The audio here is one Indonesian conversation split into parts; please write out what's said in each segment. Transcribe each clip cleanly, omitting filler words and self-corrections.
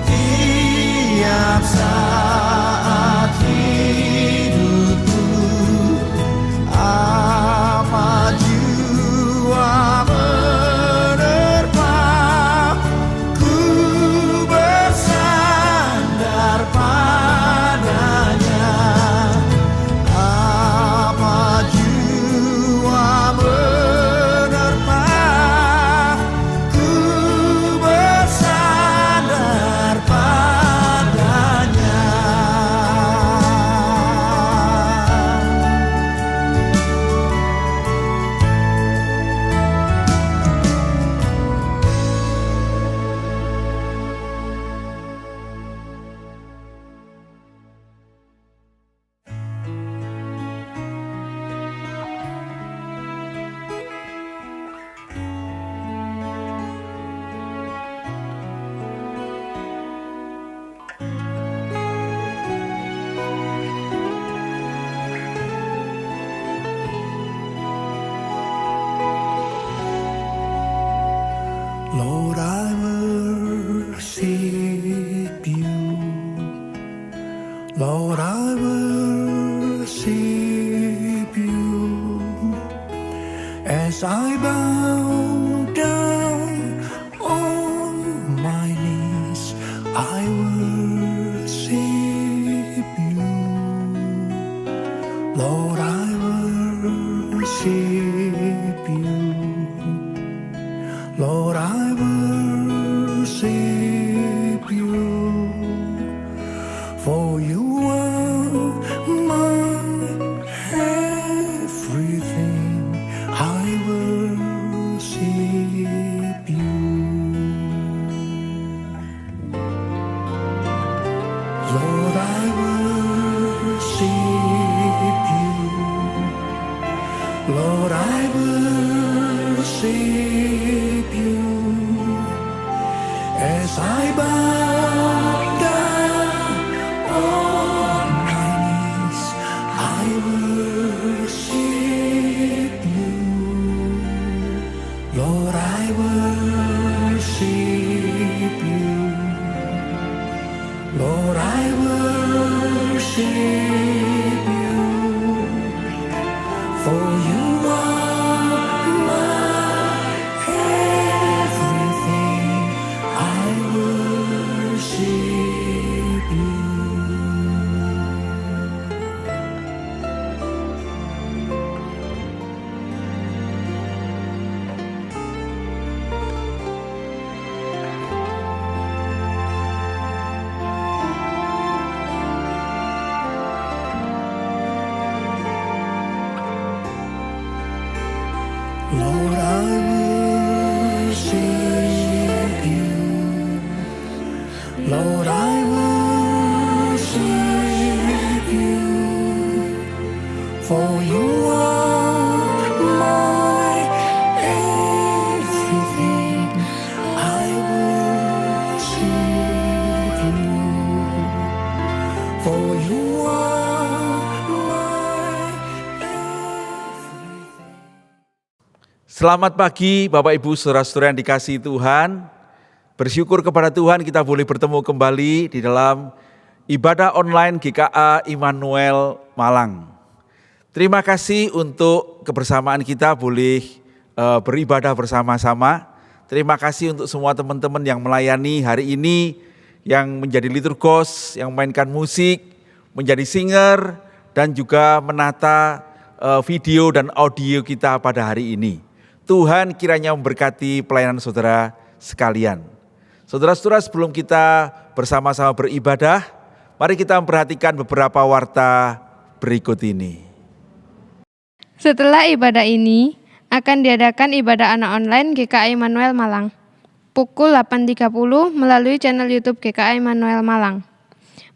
tiap saat hidupku. Apa jua menerpa, ku bersandar padanya. Apa jua menerpa, ku bersandar padanya. Lord, I worship you. Lord, I worship you. As I bow down on my knees, I worship you. Lord, I worship you. Lord, I worship you, for you are my everything. I worship you. Lord, I worship you. Lord, I worship you. As I bow down on my knees, I worship you. Lord, I worship you. Lord, I worship you, for you are my everything. I worship you. Lord, I worship you. Lord, I worship you, for you are my everything. I worship you, for you are my everything. Selamat pagi Bapak Ibu saudara-saudara yang dikasihi Tuhan. Bersyukur kepada Tuhan kita boleh bertemu kembali di dalam ibadah online GKA Immanuel Malang. Terima kasih untuk kebersamaan kita boleh beribadah bersama-sama. Terima kasih untuk semua teman-teman yang melayani hari ini, yang menjadi liturgos, yang memainkan musik, menjadi singer, dan juga menata video dan audio kita pada hari ini. Tuhan kiranya memberkati pelayanan saudara sekalian. Saudara-saudara, sebelum kita bersama-sama beribadah, mari kita memperhatikan beberapa warta berikut ini. Setelah ibadah ini, akan diadakan ibadah anak online GKA Immanuel Malang. Pukul 8.30 melalui channel YouTube GKA Immanuel Malang.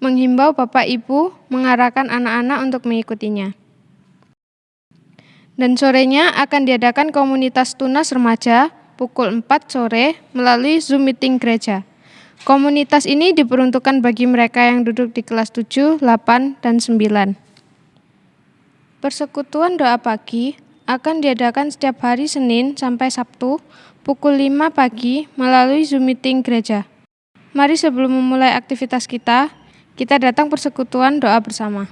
Menghimbau Bapak Ibu mengarahkan anak-anak untuk mengikutinya. Dan sorenya akan diadakan komunitas tunas remaja pukul 4 sore melalui Zoom meeting gereja. Komunitas ini diperuntukkan bagi mereka yang duduk di kelas 7, 8, dan 9. Persekutuan doa pagi akan diadakan setiap hari Senin sampai Sabtu pukul 5 pagi melalui Zoom meeting gereja. Mari sebelum memulai aktivitas kita datang persekutuan doa bersama.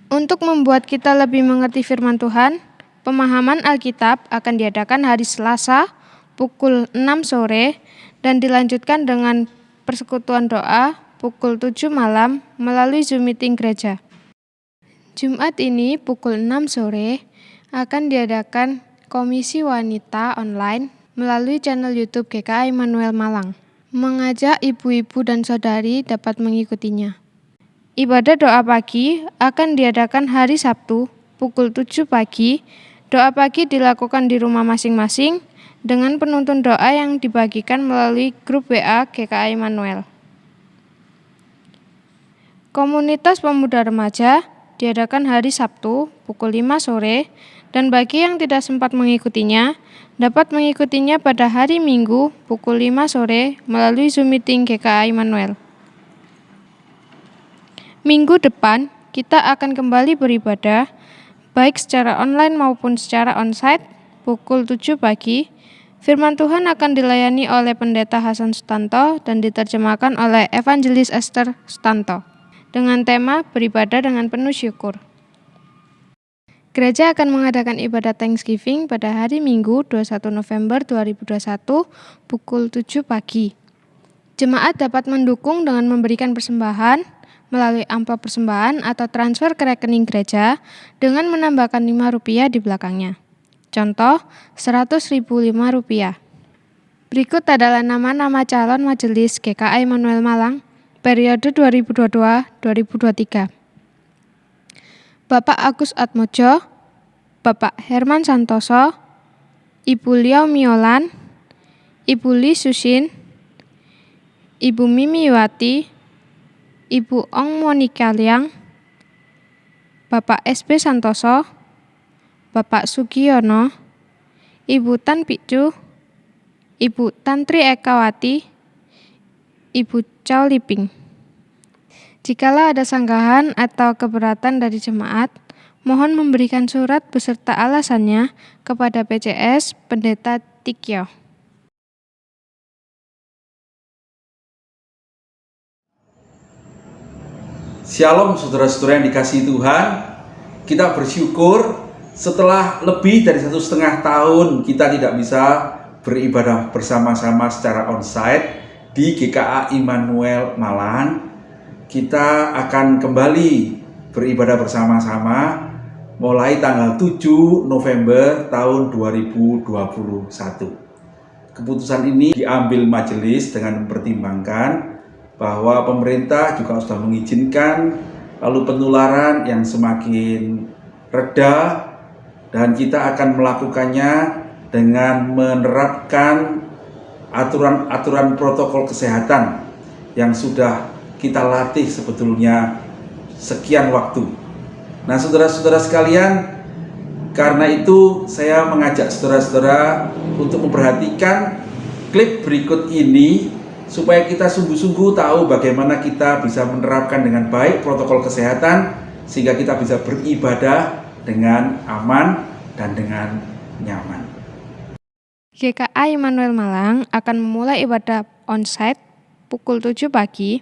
Untuk membuat kita lebih mengerti firman Tuhan, pemahaman Alkitab akan diadakan hari Selasa pukul 6 sore dan dilanjutkan dengan persekutuan doa pukul 7 malam melalui Zoom meeting gereja. Jumat ini pukul 6 sore akan diadakan Komisi Wanita Online melalui channel YouTube GKA Immanuel Malang. Mengajak ibu-ibu dan saudari dapat mengikutinya. Ibadah doa pagi akan diadakan hari Sabtu pukul 7 pagi. Doa pagi dilakukan di rumah masing-masing dengan penuntun doa yang dibagikan melalui grup WA GKA Immanuel. Komunitas pemuda remaja diadakan hari Sabtu pukul 5 sore dan bagi yang tidak sempat mengikutinya dapat mengikutinya pada hari Minggu pukul 5 sore melalui Zoom meeting GKA Immanuel. Minggu depan kita akan kembali beribadah baik secara online maupun secara onsite pukul 7 pagi. Firman Tuhan akan dilayani oleh Pendeta Hasan Sutanto dan diterjemahkan oleh Evangelis Esther Sutanto dengan tema beribadah dengan penuh syukur. Gereja akan mengadakan ibadah Thanksgiving pada hari Minggu 21 November 2021 pukul 7 pagi. Jemaat dapat mendukung dengan memberikan persembahan melalui amplop persembahan atau transfer ke rekening gereja dengan menambahkan Rp5 di belakangnya. Contoh, Rp100.005. Berikut adalah nama-nama calon majelis GKA Immanuel Malang periode 2022-2023. Bapak Agus Atmojo, Bapak Herman Santoso, Ibu Liao Miolan, Ibu Li Susin, Ibu Mimi Yuwati, Ibu Ong Monika Liang, Bapak SB Santoso, Bapak Sugiono, Ibu Tan Picu, Ibu Tantri Ekawati, Ibu Chow Liping. Jikalau ada sanggahan atau keberatan dari jemaat, mohon memberikan surat beserta alasannya kepada PCS Pendeta Tikyo. Shalom saudara-saudara yang dikasihi Tuhan. Kita bersyukur setelah lebih dari 1,5 tahun kita tidak bisa beribadah bersama-sama secara onsite di GKA Immanuel Malang. Kita akan kembali beribadah bersama-sama mulai tanggal 7 November tahun 2021. Keputusan ini diambil majelis dengan mempertimbangkan bahwa pemerintah juga sudah mengizinkan lalu penularan yang semakin reda dan kita akan melakukannya dengan menerapkan aturan-aturan protokol kesehatan yang sudah kita latih sebetulnya sekian waktu. Nah, saudara-saudara sekalian, karena itu saya mengajak saudara-saudara untuk memperhatikan klip berikut ini supaya kita sungguh-sungguh tahu bagaimana kita bisa menerapkan dengan baik protokol kesehatan sehingga kita bisa beribadah dengan aman dan dengan nyaman. GKA Immanuel Malang akan memulai ibadah onsite pukul 7 pagi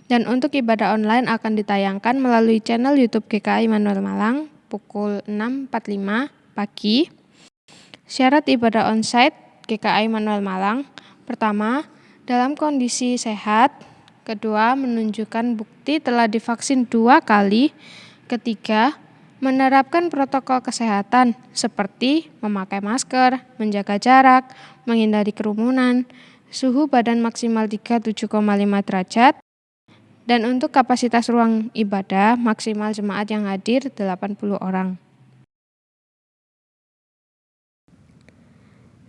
dan untuk ibadah online akan ditayangkan melalui channel YouTube GKA Immanuel Malang pukul 6.45 pagi. Syarat ibadah onsite GKA Immanuel Malang: pertama, dalam kondisi sehat; kedua, menunjukkan bukti telah divaksin 2 kali; ketiga, menerapkan protokol kesehatan seperti memakai masker, menjaga jarak, menghindari kerumunan, suhu badan maksimal 37,5 derajat, dan untuk kapasitas ruang ibadah maksimal jemaat yang hadir 80 orang.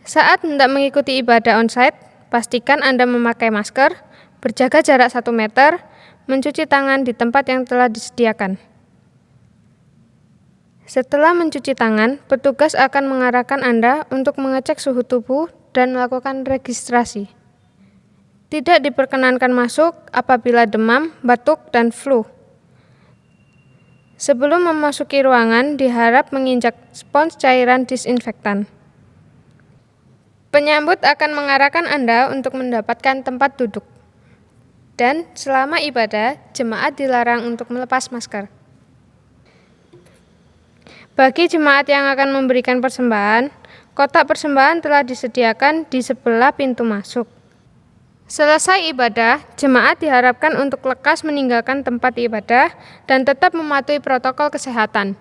Saat hendak mengikuti ibadah onsite, pastikan Anda memakai masker, berjaga jarak 1 meter, mencuci tangan di tempat yang telah disediakan. Setelah mencuci tangan, petugas akan mengarahkan Anda untuk mengecek suhu tubuh dan melakukan registrasi. Tidak diperkenankan masuk apabila demam, batuk, dan flu. Sebelum memasuki ruangan, diharap menginjak spons cairan disinfektan. Penyambut akan mengarahkan Anda untuk mendapatkan tempat duduk. Dan selama ibadah, jemaat dilarang untuk melepas masker. Bagi jemaat yang akan memberikan persembahan, kotak persembahan telah disediakan di sebelah pintu masuk. Selesai ibadah, jemaat diharapkan untuk lekas meninggalkan tempat ibadah dan tetap mematuhi protokol kesehatan.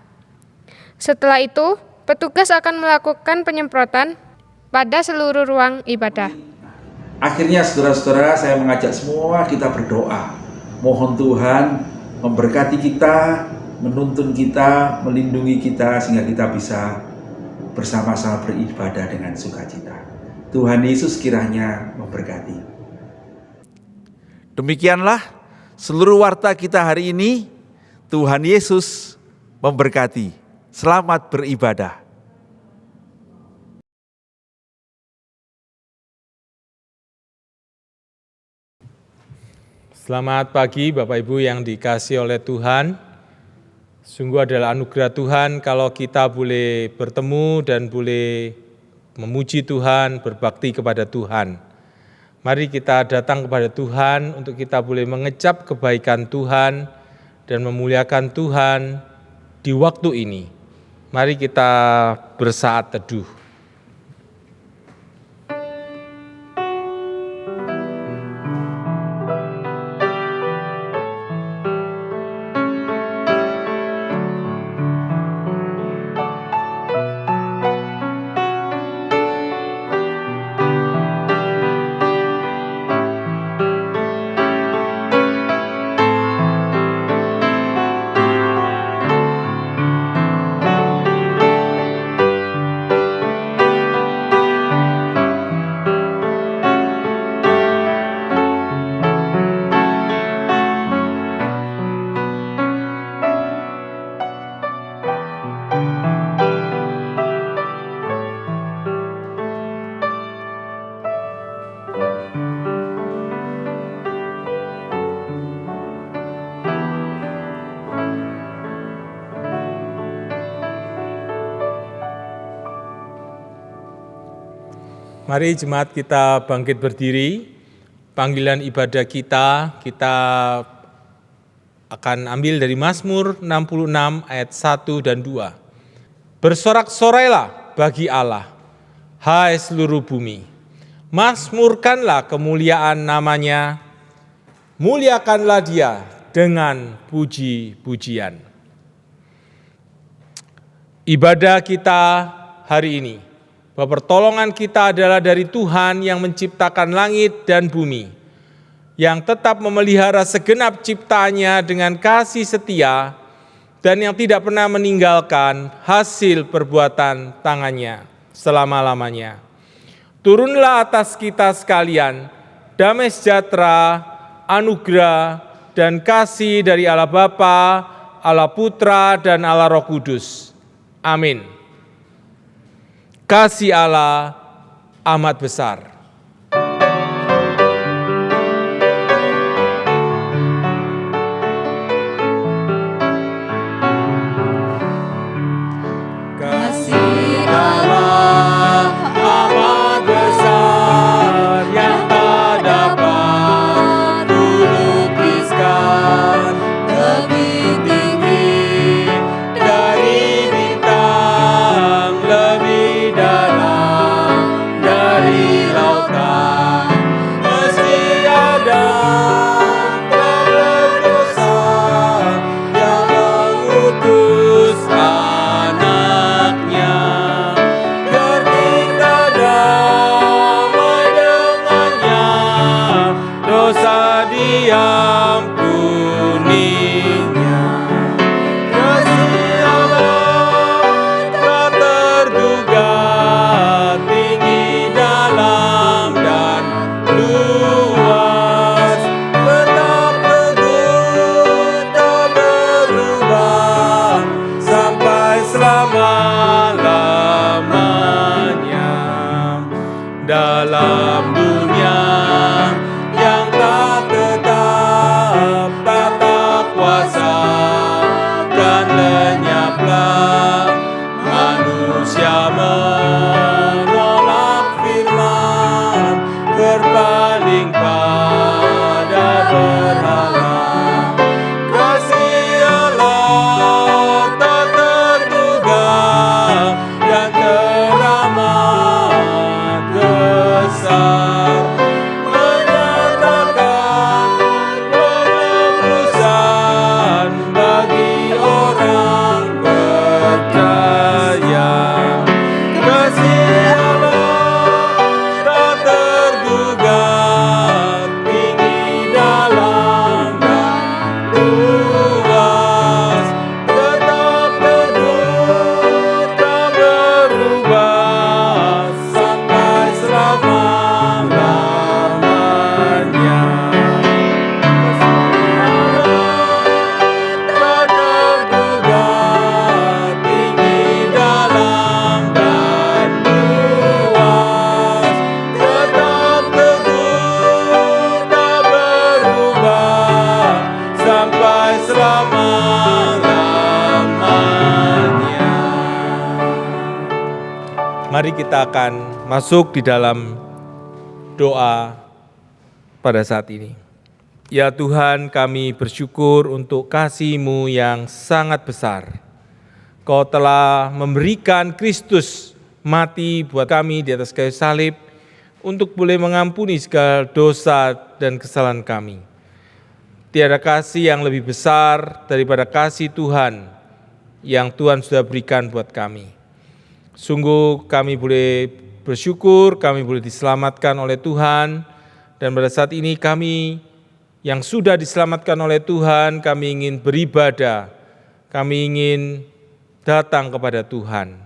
Setelah itu, petugas akan melakukan penyemprotan pada seluruh ruang ibadah. Akhirnya saudara-saudara, saya mengajak semua kita berdoa. Mohon Tuhan memberkati kita, menuntun kita, melindungi kita sehingga kita bisa bersama-sama beribadah dengan sukacita. Tuhan Yesus kiranya memberkati. Demikianlah seluruh warta kita hari ini. Tuhan Yesus memberkati. Selamat beribadah. Selamat pagi Bapak Ibu yang dikasihi oleh Tuhan. Sungguh adalah anugerah Tuhan kalau kita boleh bertemu dan boleh memuji Tuhan, berbakti kepada Tuhan. Mari kita datang kepada Tuhan untuk kita boleh mengecap kebaikan Tuhan dan memuliakan Tuhan di waktu ini. Mari kita bersaat teduh. Mari jemaat kita bangkit berdiri, panggilan ibadah kita akan ambil dari Mazmur 66 ayat 1 dan 2. Bersorak-sorailah bagi Allah, hai seluruh bumi, mazmurkanlah kemuliaan namanya, muliakanlah Dia dengan puji-pujian. Ibadah kita hari ini, bahwa pertolongan kita adalah dari Tuhan yang menciptakan langit dan bumi, yang tetap memelihara segenap ciptaannya dengan kasih setia, dan yang tidak pernah meninggalkan hasil perbuatan tangannya selama-lamanya. Turunlah atas kita sekalian damai sejahtera, anugerah, dan kasih dari Allah Bapa, Allah Putra, dan Allah Roh Kudus. Amin. Kasih Allah amat besar. Kasih Allah amat besar yang tak dapat kulukiskan, lebih tinggi dari bintang, lebih dalam dari laut. Mari kita akan masuk di dalam doa pada saat ini. Ya Tuhan, kami bersyukur untuk kasih-Mu yang sangat besar. Kau telah memberikan Kristus mati buat kami di atas kayu salib untuk boleh mengampuni segala dosa dan kesalahan kami. Tiada kasih yang lebih besar daripada kasih Tuhan yang Tuhan sudah berikan buat kami. Sungguh kami boleh bersyukur, kami boleh diselamatkan oleh Tuhan, dan pada saat ini kami yang sudah diselamatkan oleh Tuhan, kami ingin beribadah, kami ingin datang kepada Tuhan.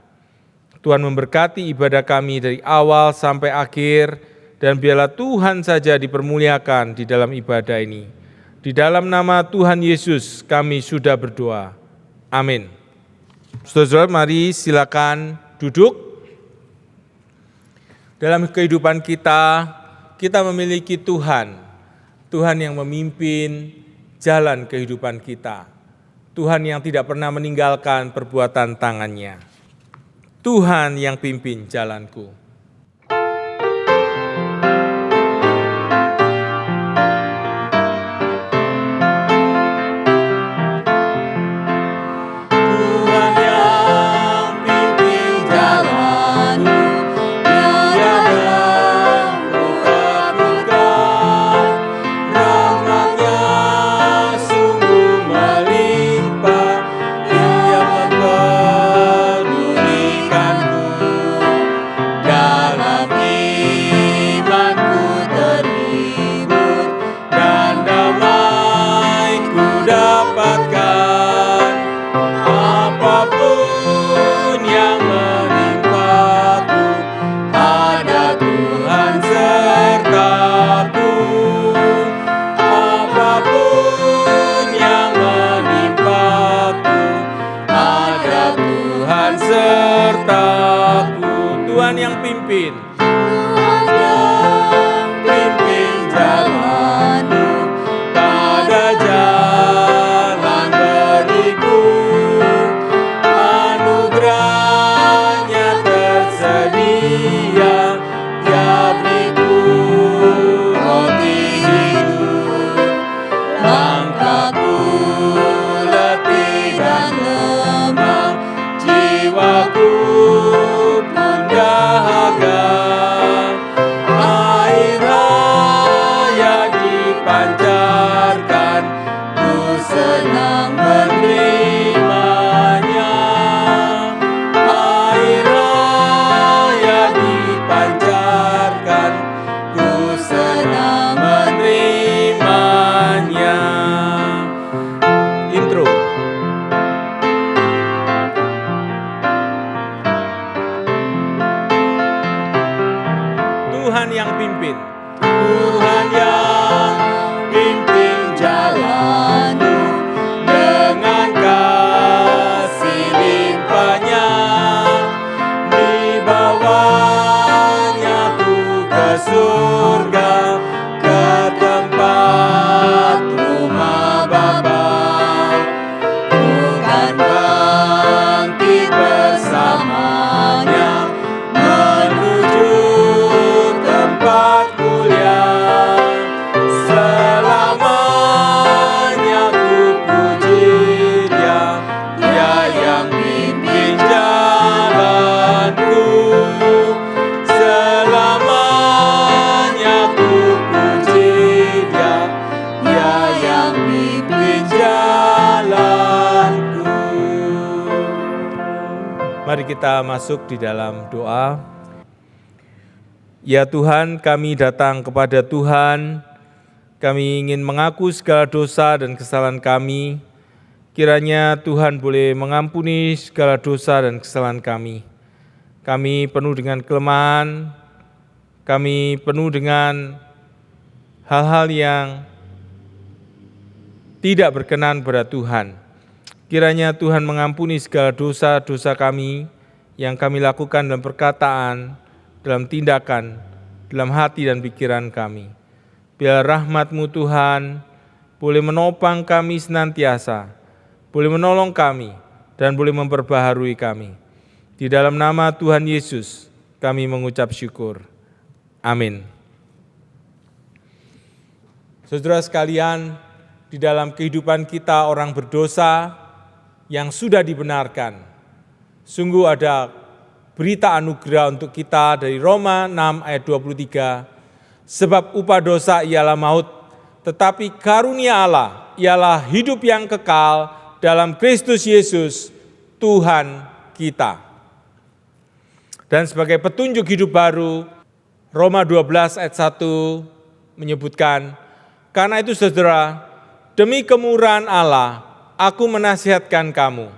Tuhan memberkati ibadah kami dari awal sampai akhir, dan biarlah Tuhan saja dipermuliakan di dalam ibadah ini. Di dalam nama Tuhan Yesus kami sudah berdoa. Amin. Saudara-saudara, mari silakan duduk. Dalam kehidupan kita memiliki Tuhan. Tuhan yang memimpin jalan kehidupan kita. Tuhan yang tidak pernah meninggalkan perbuatan tangannya. Tuhan yang pimpin jalanku. Tuhan yang pimpin. Tuhan yang pimpin jalanmu pada jalan beriku. Anugerahnya tersedia, Dia beriku roti hidup. Langkahku letih dan lemah, jiwaku dahaga, air raya dipancarkan, ku senang menerimanya. Air raya dipancarkan, ku senang menerimanya. Intro. Tuhan yang pimpin. Tuhan yang pimpin jalanmu dengan kasih limpahnya. Di bawahnya ku ke surga, ke tempat rumah Bapa. Ku kan bangkit bersamanya menuju tempat mulia. Selamanya ku puji Dia, Dia yang pimpin jalanku. Selamanya ku puji Dia, Dia yang pimpin jalanku. Mari kita masuk di dalam doa. Ya Tuhan, kami datang kepada Tuhan, kami ingin mengaku segala dosa dan kesalahan kami. Kiranya Tuhan boleh mengampuni segala dosa dan kesalahan kami. Kami penuh dengan kelemahan, kami penuh dengan hal-hal yang tidak berkenan pada Tuhan. Kiranya Tuhan mengampuni segala dosa-dosa kami yang kami lakukan dalam perkataan, dalam tindakan, dalam hati dan pikiran kami. Biar rahmat-Mu Tuhan boleh menopang kami senantiasa, boleh menolong kami, dan boleh memperbaharui kami. Di dalam nama Tuhan Yesus, kami mengucap syukur. Amin. Saudara sekalian, di dalam kehidupan kita orang berdosa yang sudah dibenarkan, sungguh ada berita anugerah untuk kita dari Roma 6 ayat 23, sebab upah dosa ialah maut, tetapi karunia Allah ialah hidup yang kekal dalam Kristus Yesus, Tuhan kita. Dan sebagai petunjuk hidup baru, Roma 12 ayat 1 menyebutkan, karena itu saudara, demi kemurahan Allah, aku menasihatkan kamu,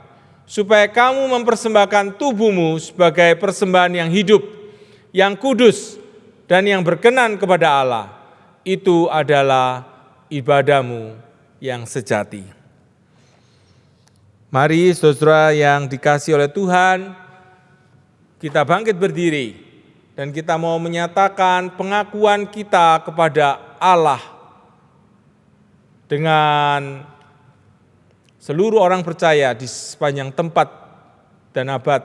supaya kamu mempersembahkan tubuhmu sebagai persembahan yang hidup, yang kudus, dan yang berkenan kepada Allah. Itu adalah ibadahmu yang sejati. Mari saudara yang dikasihi oleh Tuhan, kita bangkit berdiri, dan kita mau menyatakan pengakuan kita kepada Allah dengan seluruh orang percaya di sepanjang tempat dan abad.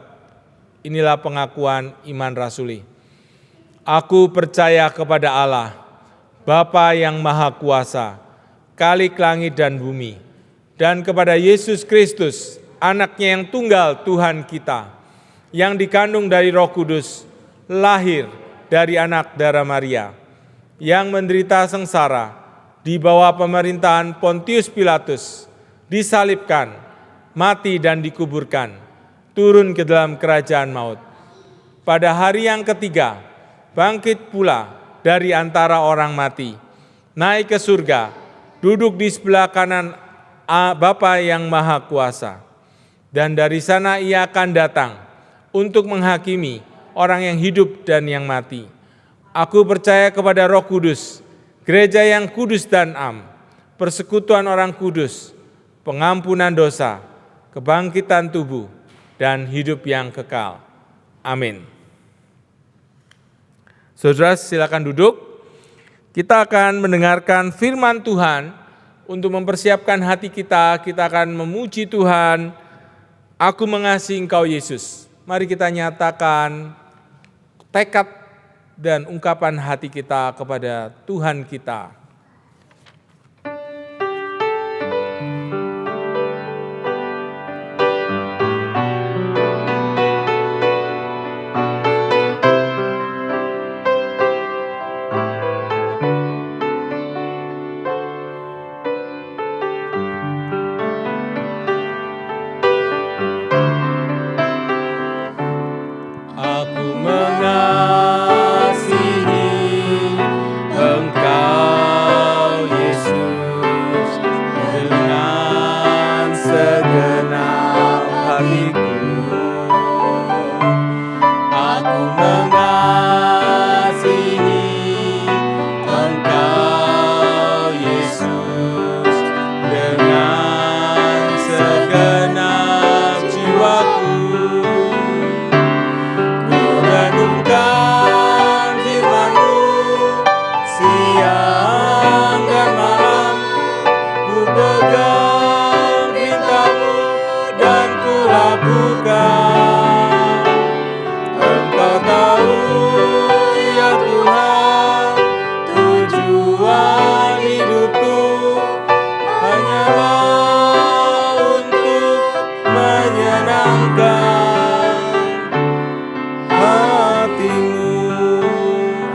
Inilah pengakuan iman rasuli. Aku percaya kepada Allah, Bapa yang Maha Kuasa, Khalik langit dan bumi, dan kepada Yesus Kristus, anaknya yang tunggal Tuhan kita, yang dikandung dari Roh Kudus, lahir dari anak darah Maria, yang menderita sengsara di bawah pemerintahan Pontius Pilatus, disalibkan, mati dan dikuburkan, turun ke dalam kerajaan maut. Pada hari yang ketiga, bangkit pula dari antara orang mati, naik ke surga, duduk di sebelah kanan Bapa yang Maha Kuasa. Dan dari sana ia akan datang untuk menghakimi orang yang hidup dan yang mati. Aku percaya kepada Roh Kudus, gereja yang kudus dan am, persekutuan orang kudus, pengampunan dosa, kebangkitan tubuh, dan hidup yang kekal. Amin. Saudara silakan duduk. Kita akan mendengarkan firman Tuhan. Untuk mempersiapkan hati kita akan memuji Tuhan. Aku mengasihi Engkau Yesus. Mari kita nyatakan tekad dan ungkapan hati kita kepada Tuhan kita.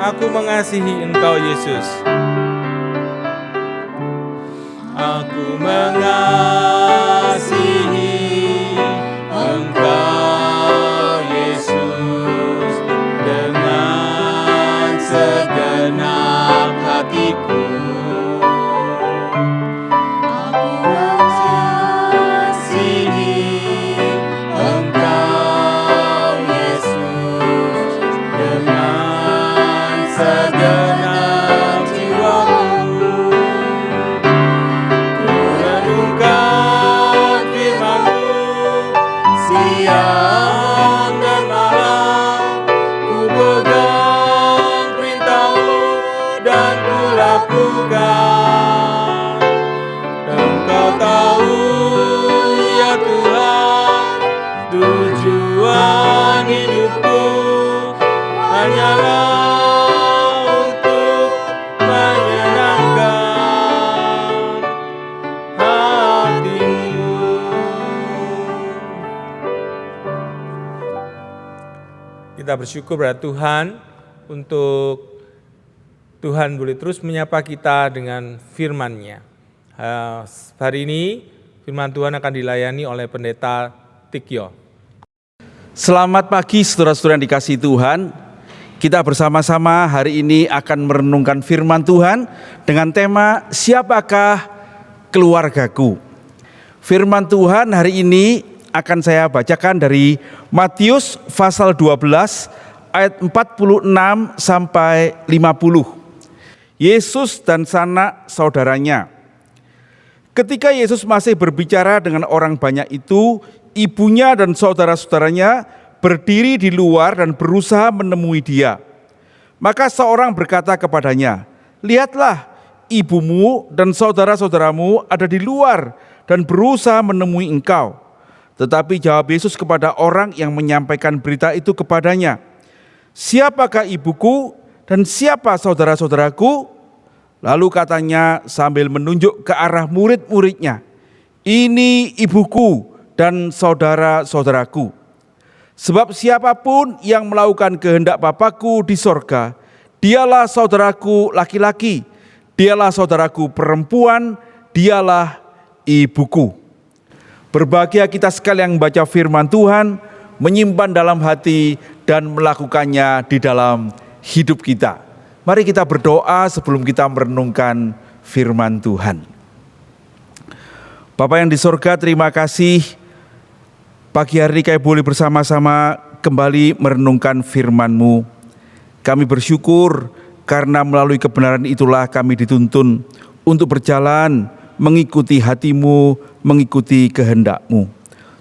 Aku mengasihi Engkau Yesus. Aku mengasihi Engkau Yesus dengan segenap hatiku. Aku mengasihi Engkau Yesus dengan segenap jiwaku. Ku renungkan kita bersyukur pada Tuhan untuk Tuhan boleh terus menyapa kita dengan firman-Nya. Hari ini firman Tuhan akan dilayani oleh Pendeta Tikyo. Selamat pagi saudara-saudara yang dikasihi Tuhan. Kita bersama-sama hari ini akan merenungkan firman Tuhan dengan tema Siapakah Keluargaku? Firman Tuhan hari ini akan saya bacakan dari Matius pasal 12 ayat 46 sampai 50. Yesus dan sanak saudaranya. Ketika Yesus masih berbicara dengan orang banyak itu, ibunya dan saudara-saudaranya berdiri di luar dan berusaha menemui dia. Maka seorang berkata kepadanya, "Lihatlah, ibumu dan saudara-saudaramu ada di luar dan berusaha menemui engkau." Tetapi jawab Yesus kepada orang yang menyampaikan berita itu kepadanya, "Siapakah ibuku dan siapa saudara-saudaraku?" Lalu katanya sambil menunjuk ke arah murid-muridnya, "Ini ibuku dan saudara-saudaraku. Sebab siapapun yang melakukan kehendak Bapa-Ku di sorga, dialah saudaraku laki-laki, dialah saudaraku perempuan, dialah ibuku." Berbahagia kita sekalian yang membaca firman Tuhan, menyimpan dalam hati dan melakukannya di dalam hidup kita. Mari kita berdoa sebelum kita merenungkan firman Tuhan. Bapa yang di sorga, terima kasih pagi hari ini kami boleh bersama-sama kembali merenungkan firman-Mu. Kami bersyukur karena melalui kebenaran itulah kami dituntun untuk berjalan mengikuti hati-Mu, mengikuti kehendak-Mu.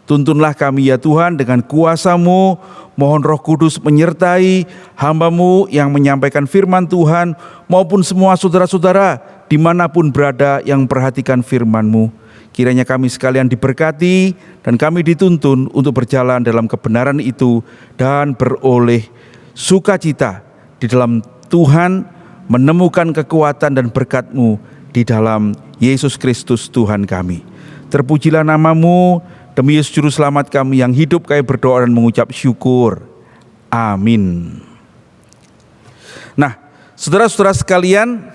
Tuntunlah kami ya Tuhan dengan kuasa-Mu, mohon Roh Kudus menyertai hamba-Mu yang menyampaikan firman Tuhan maupun semua saudara-saudara dimanapun berada yang perhatikan firman-Mu. Kiranya kami sekalian diberkati dan kami dituntun untuk berjalan dalam kebenaran itu dan beroleh sukacita di dalam Tuhan, menemukan kekuatan dan berkat-Mu di dalam Yesus Kristus Tuhan kami. Terpujilah nama-Mu. Demi Yesus Juru Selamat kami yang hidup, kami berdoa dan mengucap syukur. Amin. Nah, saudara-saudara sekalian,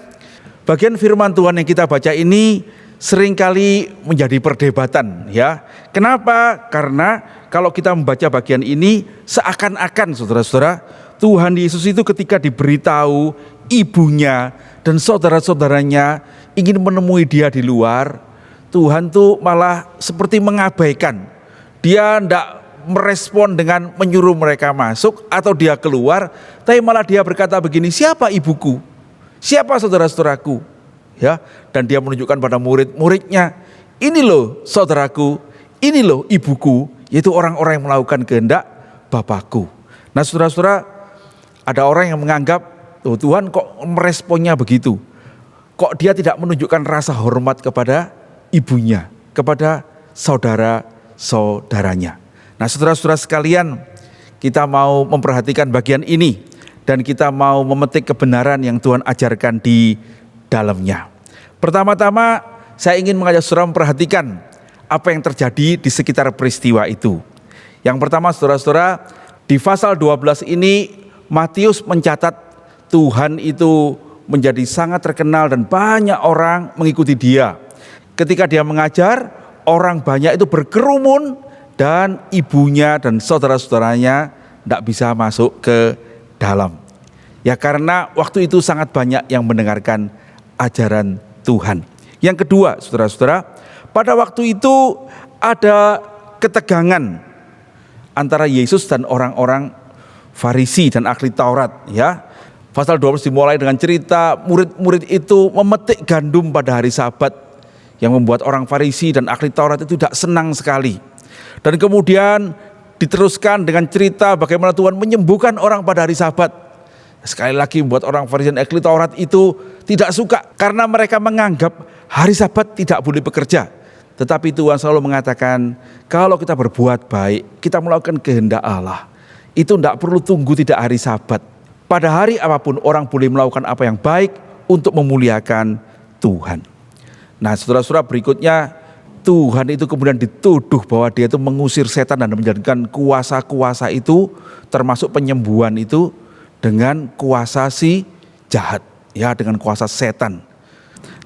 bagian firman Tuhan yang kita baca ini seringkali menjadi perdebatan ya. Kenapa? Karena kalau kita membaca bagian ini seakan-akan saudara-saudara, Tuhan Yesus itu ketika diberitahu ibunya dan saudara-saudaranya ingin menemui dia di luar, Tuhan tuh malah seperti mengabaikan. Dia tidak merespon dengan menyuruh mereka masuk atau dia keluar, tapi malah dia berkata begini, "Siapa ibuku? Siapa saudara-saudaraku?" Ya, dan dia menunjukkan pada murid-muridnya, "Ini loh saudaraku, ini loh ibuku," yaitu orang-orang yang melakukan kehendak Bapakku. Nah, saudara-saudara, ada orang yang menganggap, Tuhan kok meresponnya begitu? Kok dia tidak menunjukkan rasa hormat kepada ibunya, kepada saudara-saudaranya. Nah, saudara-saudara sekalian, kita mau memperhatikan bagian ini dan kita mau memetik kebenaran yang Tuhan ajarkan di dalamnya. Pertama-tama saya ingin mengajak saudara memperhatikan apa yang terjadi di sekitar peristiwa itu. Yang pertama saudara-saudara, di pasal 12 ini Matius mencatat Tuhan itu menjadi sangat terkenal dan banyak orang mengikuti dia. Ketika dia mengajar, orang banyak itu berkerumun dan ibunya dan saudara-saudaranya tidak bisa masuk ke dalam. Ya karena waktu itu sangat banyak yang mendengarkan ajaran Tuhan. Yang kedua, saudara-saudara, pada waktu itu ada ketegangan antara Yesus dan orang-orang Farisi dan ahli Taurat. Ya, pasal 12 dimulai dengan cerita murid-murid itu memetik gandum pada hari Sabat, yang membuat orang Farisi dan ahli Taurat itu tidak senang sekali. Dan kemudian diteruskan dengan cerita bagaimana Tuhan menyembuhkan orang pada hari Sabat. Sekali lagi membuat orang Farisi dan ahli Taurat itu tidak suka karena mereka menganggap hari Sabat tidak boleh bekerja. Tetapi Tuhan selalu mengatakan, kalau kita berbuat baik, kita melakukan kehendak Allah, itu tidak perlu tunggu tidak hari Sabat. Pada hari apapun orang boleh melakukan apa yang baik untuk memuliakan Tuhan. Nah, saudara-saudara, berikutnya Tuhan itu kemudian dituduh bahwa dia itu mengusir setan dan menjadikan kuasa-kuasa itu termasuk penyembuhan itu dengan kuasa si jahat, ya, dengan kuasa setan.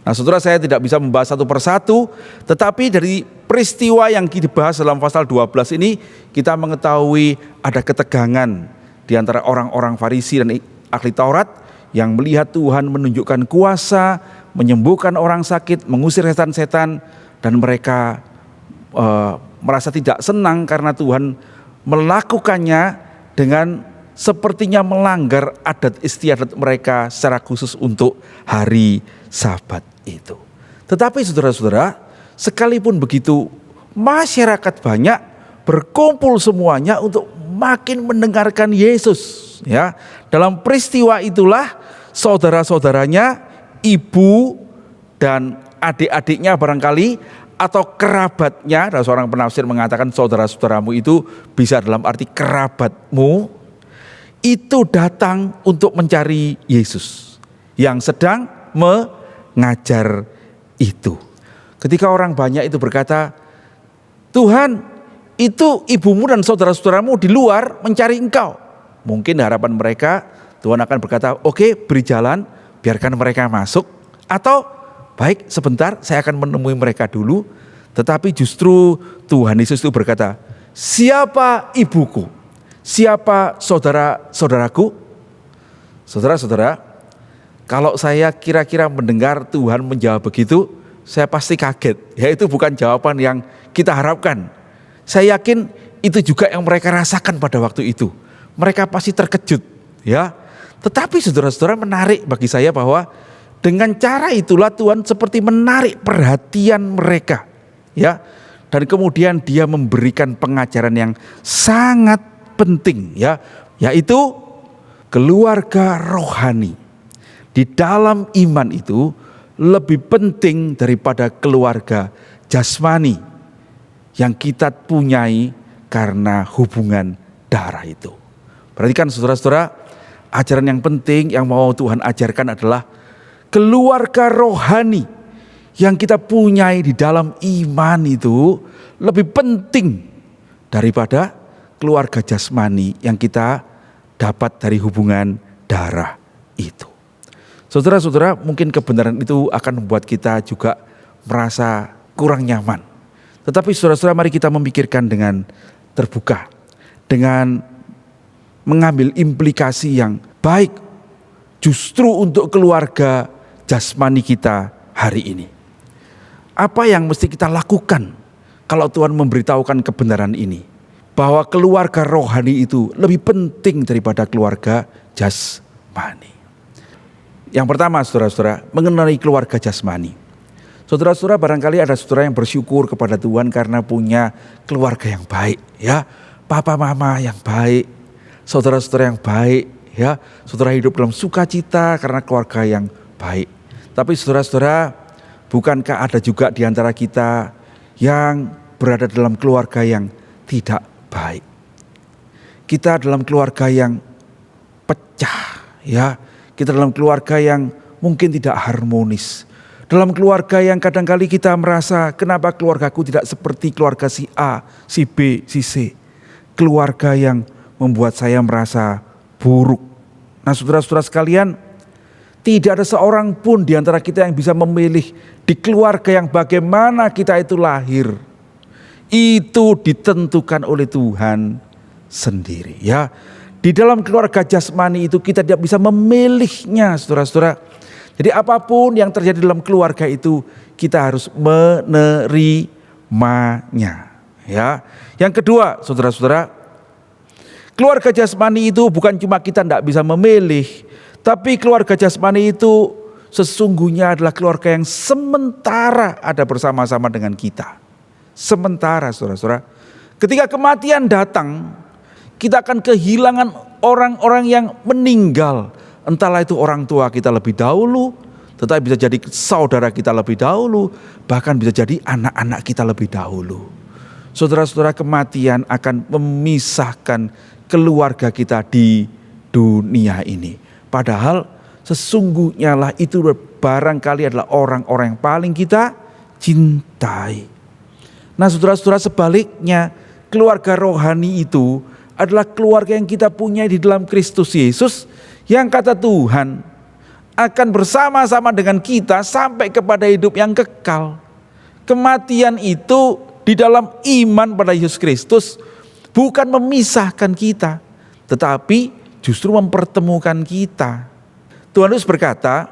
Nah, saudara, saya tidak bisa membahas satu persatu, tetapi dari peristiwa yang dibahas dalam pasal 12 ini kita mengetahui ada ketegangan di antara orang-orang Farisi dan ahli Taurat yang melihat Tuhan menunjukkan kuasa, menyembuhkan orang sakit, mengusir setan-setan, dan mereka merasa tidak senang karena Tuhan melakukannya dengan sepertinya melanggar adat istiadat mereka secara khusus untuk hari Sabat itu. Tetapi saudara-saudara, sekalipun begitu, masyarakat banyak berkumpul semuanya untuk makin mendengarkan Yesus, ya. Dalam peristiwa itulah saudara-saudaranya, ibu dan adik-adiknya barangkali atau kerabatnya, ada seorang penafsir mengatakan saudara-saudaramu itu bisa dalam arti kerabatmu, itu datang untuk mencari Yesus yang sedang mengajar itu. Ketika orang banyak itu berkata, Tuhan, itu ibumu dan saudara-saudaramu di luar mencari engkau. Mungkin harapan mereka Tuhan akan berkata, oke, beri jalan, biarkan mereka masuk. Atau baik, sebentar, saya akan menemui mereka dulu. Tetapi justru Tuhan Yesus itu berkata, siapa ibuku? Siapa saudara-saudaraku? Saudara-saudara, kalau saya kira-kira mendengar Tuhan menjawab begitu, saya pasti kaget. Ya, itu bukan jawaban yang kita harapkan. Saya yakin itu juga yang mereka rasakan pada waktu itu. Mereka pasti terkejut, ya. Tetapi saudara-saudara, menarik bagi saya bahwa dengan cara itulah Tuhan seperti menarik perhatian mereka, ya. Dan kemudian dia memberikan pengajaran yang sangat penting, ya, yaitu keluarga rohani di dalam iman itu lebih penting daripada keluarga jasmani yang kita punyai karena hubungan darah itu. Perhatikan saudara-saudara, ajaran yang penting yang mau Tuhan ajarkan adalah keluarga rohani yang kita punyai di dalam iman itu lebih penting daripada keluarga jasmani yang kita dapat dari hubungan darah itu. Saudara-saudara, mungkin kebenaran itu akan membuat kita juga merasa kurang nyaman. Tetapi saudara-saudara, mari kita memikirkan dengan terbuka, dengan mengambil implikasi yang baik justru untuk keluarga jasmani kita hari ini. Apa yang mesti kita lakukan kalau Tuhan memberitahukan kebenaran ini? Bahwa keluarga rohani itu lebih penting daripada keluarga jasmani. Yang pertama, saudara-saudara, mengenai keluarga jasmani. Saudara-saudara, barangkali ada saudara yang bersyukur kepada Tuhan karena punya keluarga yang baik, ya. Papa mama yang baik, saudara-saudara yang baik, ya. Saudara hidup dalam sukacita karena keluarga yang baik. Tapi saudara-saudara, bukankah ada juga di antara kita yang berada dalam keluarga yang tidak baik? Kita dalam keluarga yang pecah, ya. Kita dalam keluarga yang mungkin tidak harmonis. Dalam keluarga yang kadang-kali kita merasa, kenapa keluargaku tidak seperti keluarga si A, si B, si C. Keluarga yang membuat saya merasa buruk. Nah, saudara-saudara sekalian, tidak ada seorang pun di antara kita yang bisa memilih di keluarga yang bagaimana kita itu lahir. Itu ditentukan oleh Tuhan sendiri, ya. Di dalam keluarga jasmani itu kita tidak bisa memilihnya, saudara-saudara. Jadi apapun yang terjadi dalam keluarga itu kita harus menerimanya, ya. Yang kedua, saudara-saudara, keluarga jasmani itu bukan cuma kita tidak bisa memilih, tapi keluarga jasmani itu sesungguhnya adalah keluarga yang sementara ada bersama-sama dengan kita. Sementara, saudara-saudara. Ketika kematian datang, kita akan kehilangan orang-orang yang meninggal. Entahlah itu orang tua kita lebih dahulu, tetapi bisa jadi saudara kita lebih dahulu, bahkan bisa jadi anak-anak kita lebih dahulu. Saudara-saudara, kematian akan memisahkan keluarga kita di dunia ini. Padahal sesungguhnya lah itu barangkali adalah orang-orang yang paling kita cintai. Nah saudara-saudara, sebaliknya keluarga rohani itu adalah keluarga yang kita punya di dalam Kristus Yesus, yang kata Tuhan akan bersama-sama dengan kita sampai kepada hidup yang kekal. Kematian itu di dalam iman pada Yesus Kristus bukan memisahkan kita, tetapi justru mempertemukan kita. Tuhan Yesus berkata,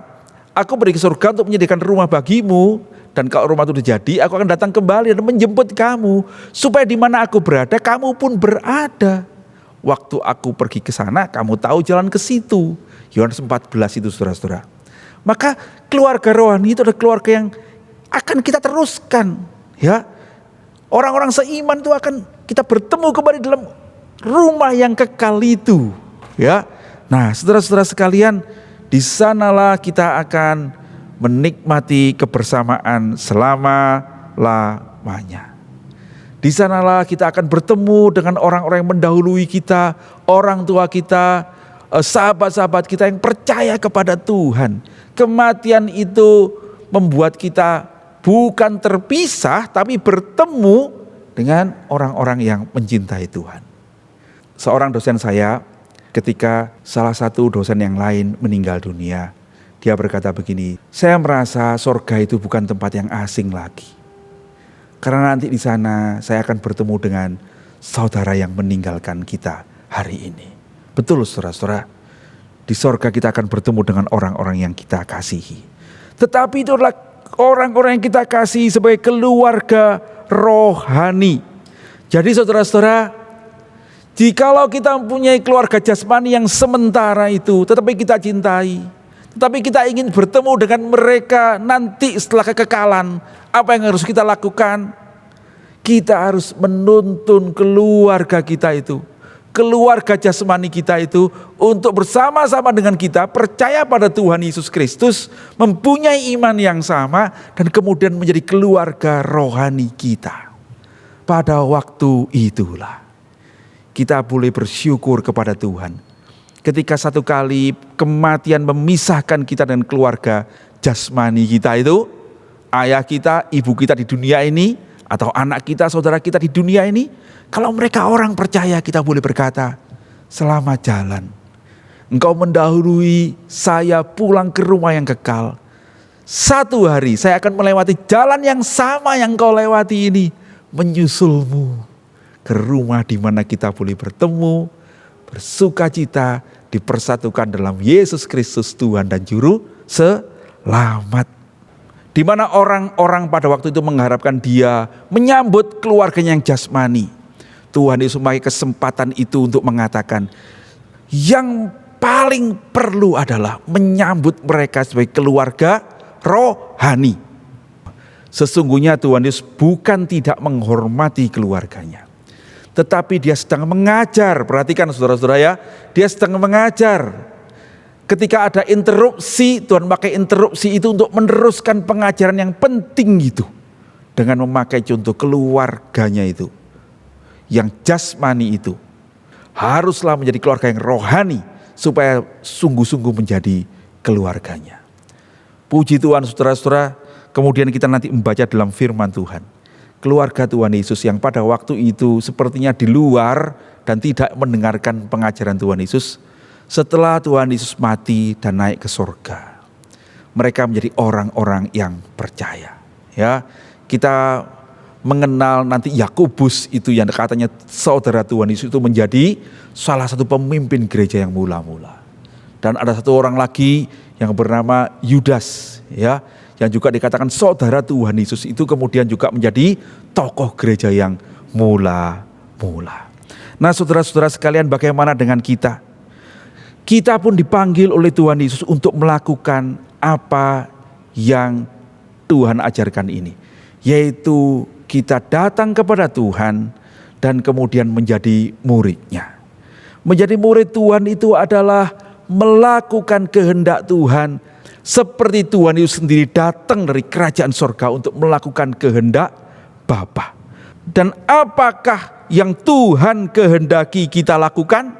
aku pergi ke surga untuk menyediakan rumah bagimu, dan kalau rumah itu dijadi, aku akan datang kembali dan menjemput kamu, supaya di mana aku berada, kamu pun berada. Waktu aku pergi ke sana, kamu tahu jalan ke situ. Yohanes 14 itu saudara-saudara. Maka keluarga rohani itu adalah keluarga yang akan kita teruskan. Ya, orang-orang seiman itu akan kita bertemu kembali dalam rumah yang kekal itu. Ya, nah saudara-saudara sekalian, di sanalah kita akan menikmati kebersamaan selama-lamanya. Di sanalah kita akan bertemu dengan orang-orang yang mendahului kita, orang tua kita, sahabat-sahabat kita yang percaya kepada Tuhan. Kematian itu membuat kita bukan terpisah, tapi bertemu dengan orang-orang yang mencintai Tuhan. Seorang dosen saya, ketika salah satu dosen yang lain meninggal dunia, dia berkata begini, saya merasa surga itu bukan tempat yang asing lagi. Karena nanti di sana saya akan bertemu dengan saudara yang meninggalkan kita hari ini. Betul saudara-saudara, di surga kita akan bertemu dengan orang-orang yang kita kasihi. Tetapi itu adalah orang-orang yang kita kasihi sebagai keluarga rohani. Jadi saudara-saudara, jikalau kita mempunyai keluarga jasmani yang sementara itu, tetapi kita cintai, tetapi kita ingin bertemu dengan mereka nanti setelah kekekalan, apa yang harus kita lakukan? Kita harus menuntun keluarga kita itu, keluarga jasmani kita itu, untuk bersama-sama dengan kita percaya pada Tuhan Yesus Kristus, mempunyai iman yang sama, dan kemudian menjadi keluarga rohani kita. Pada waktu itulah kita boleh bersyukur kepada Tuhan. Ketika satu kali kematian memisahkan kita dengan keluarga jasmani kita itu, ayah kita, ibu kita di dunia ini, atau anak kita, saudara kita di dunia ini, kalau mereka orang percaya, kita boleh berkata, selamat jalan. Engkau mendahului saya pulang ke rumah yang kekal. Satu hari saya akan melewati jalan yang sama yang kau lewati ini, menyusulmu ke rumah di mana kita boleh bertemu, bersukacita, dipersatukan dalam Yesus Kristus Tuhan dan Juru Selamat. Di mana orang-orang pada waktu itu mengharapkan dia menyambut keluarganya yang jasmani. Tuhan Yesus memakai kesempatan itu untuk mengatakan, yang paling perlu adalah menyambut mereka sebagai keluarga rohani. Sesungguhnya Tuhan Yesus bukan tidak menghormati keluarganya, tetapi dia sedang mengajar. Perhatikan saudara-saudara ya, dia sedang mengajar. Ketika ada interupsi, Tuhan memakai interupsi itu untuk meneruskan pengajaran yang penting itu, dengan memakai contoh keluarganya itu, yang jasmani itu, haruslah menjadi keluarga yang rohani, supaya sungguh-sungguh menjadi keluarganya. Puji Tuhan saudara-saudara, kemudian kita nanti membaca dalam firman Tuhan, keluarga Tuhan Yesus yang pada waktu itu sepertinya di luar dan tidak mendengarkan pengajaran Tuhan Yesus, setelah Tuhan Yesus mati dan naik ke surga, mereka menjadi orang-orang yang percaya. Ya, kita mengenal nanti Yakobus itu yang katanya saudara Tuhan Yesus itu menjadi salah satu pemimpin gereja yang mula-mula. Dan ada satu orang lagi yang bernama Yudas, ya, yang juga dikatakan saudara Tuhan Yesus itu kemudian juga menjadi tokoh gereja yang mula-mula. Nah saudara-saudara sekalian, bagaimana dengan kita? Kita pun dipanggil oleh Tuhan Yesus untuk melakukan apa yang Tuhan ajarkan ini, yaitu kita datang kepada Tuhan dan kemudian menjadi murid-Nya. Menjadi murid Tuhan itu adalah melakukan kehendak Tuhan, seperti Tuhan Yesus sendiri datang dari kerajaan sorga untuk melakukan kehendak Bapa. Dan apakah yang Tuhan kehendaki kita lakukan?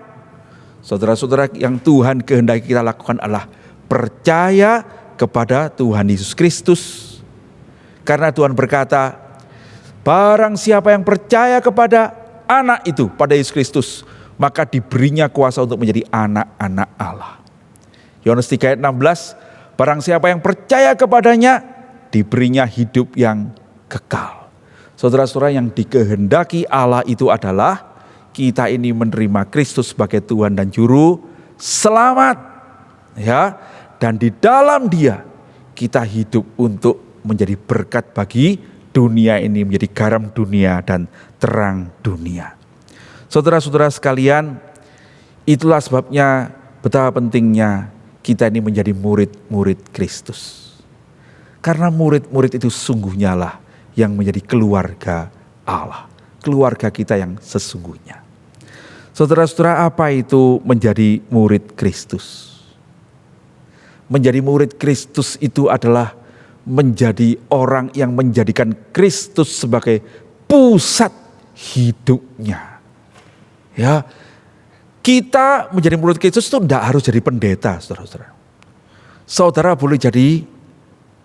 Saudara-saudara, yang Tuhan kehendaki kita lakukan adalah percaya kepada Tuhan Yesus Kristus. Karena Tuhan berkata, Barang siapa yang percaya kepada anak itu, pada Yesus Kristus, maka diberinya kuasa untuk menjadi anak-anak Allah. Yohanes 3 ayat 16, barang siapa yang percaya kepadanya, diberinya hidup yang kekal. Saudara-saudara, yang dikehendaki Allah itu adalah kita ini menerima Kristus sebagai Tuhan dan Juru Selamat. Ya, dan di dalam Dia kita hidup untuk menjadi berkat bagi dunia ini, menjadi garam dunia dan terang dunia. Saudara-saudara sekalian, itulah sebabnya betapa pentingnya kita ini menjadi murid-murid Kristus. Karena murid-murid itu sungguhnya lah yang menjadi keluarga Allah, keluarga kita yang sesungguhnya. Saudara-saudara, apa itu menjadi murid Kristus? Menjadi murid Kristus itu adalah menjadi orang yang menjadikan Kristus sebagai pusat hidupnya. Ya, kita menjadi murid Kristus itu tidak harus jadi pendeta, saudara-saudara. Saudara boleh jadi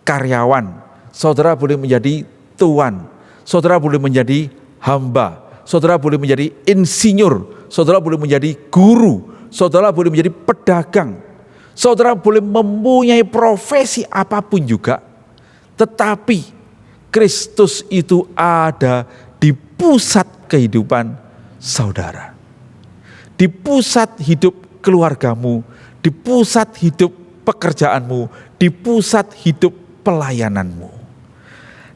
karyawan, saudara boleh menjadi tuan, saudara boleh menjadi hamba, saudara boleh menjadi insinyur, saudara boleh menjadi guru, saudara boleh menjadi pedagang, saudara boleh mempunyai profesi apapun juga. Tetapi Kristus itu ada di pusat kehidupan saudara. Di pusat hidup keluargamu, di pusat hidup pekerjaanmu, di pusat hidup pelayananmu.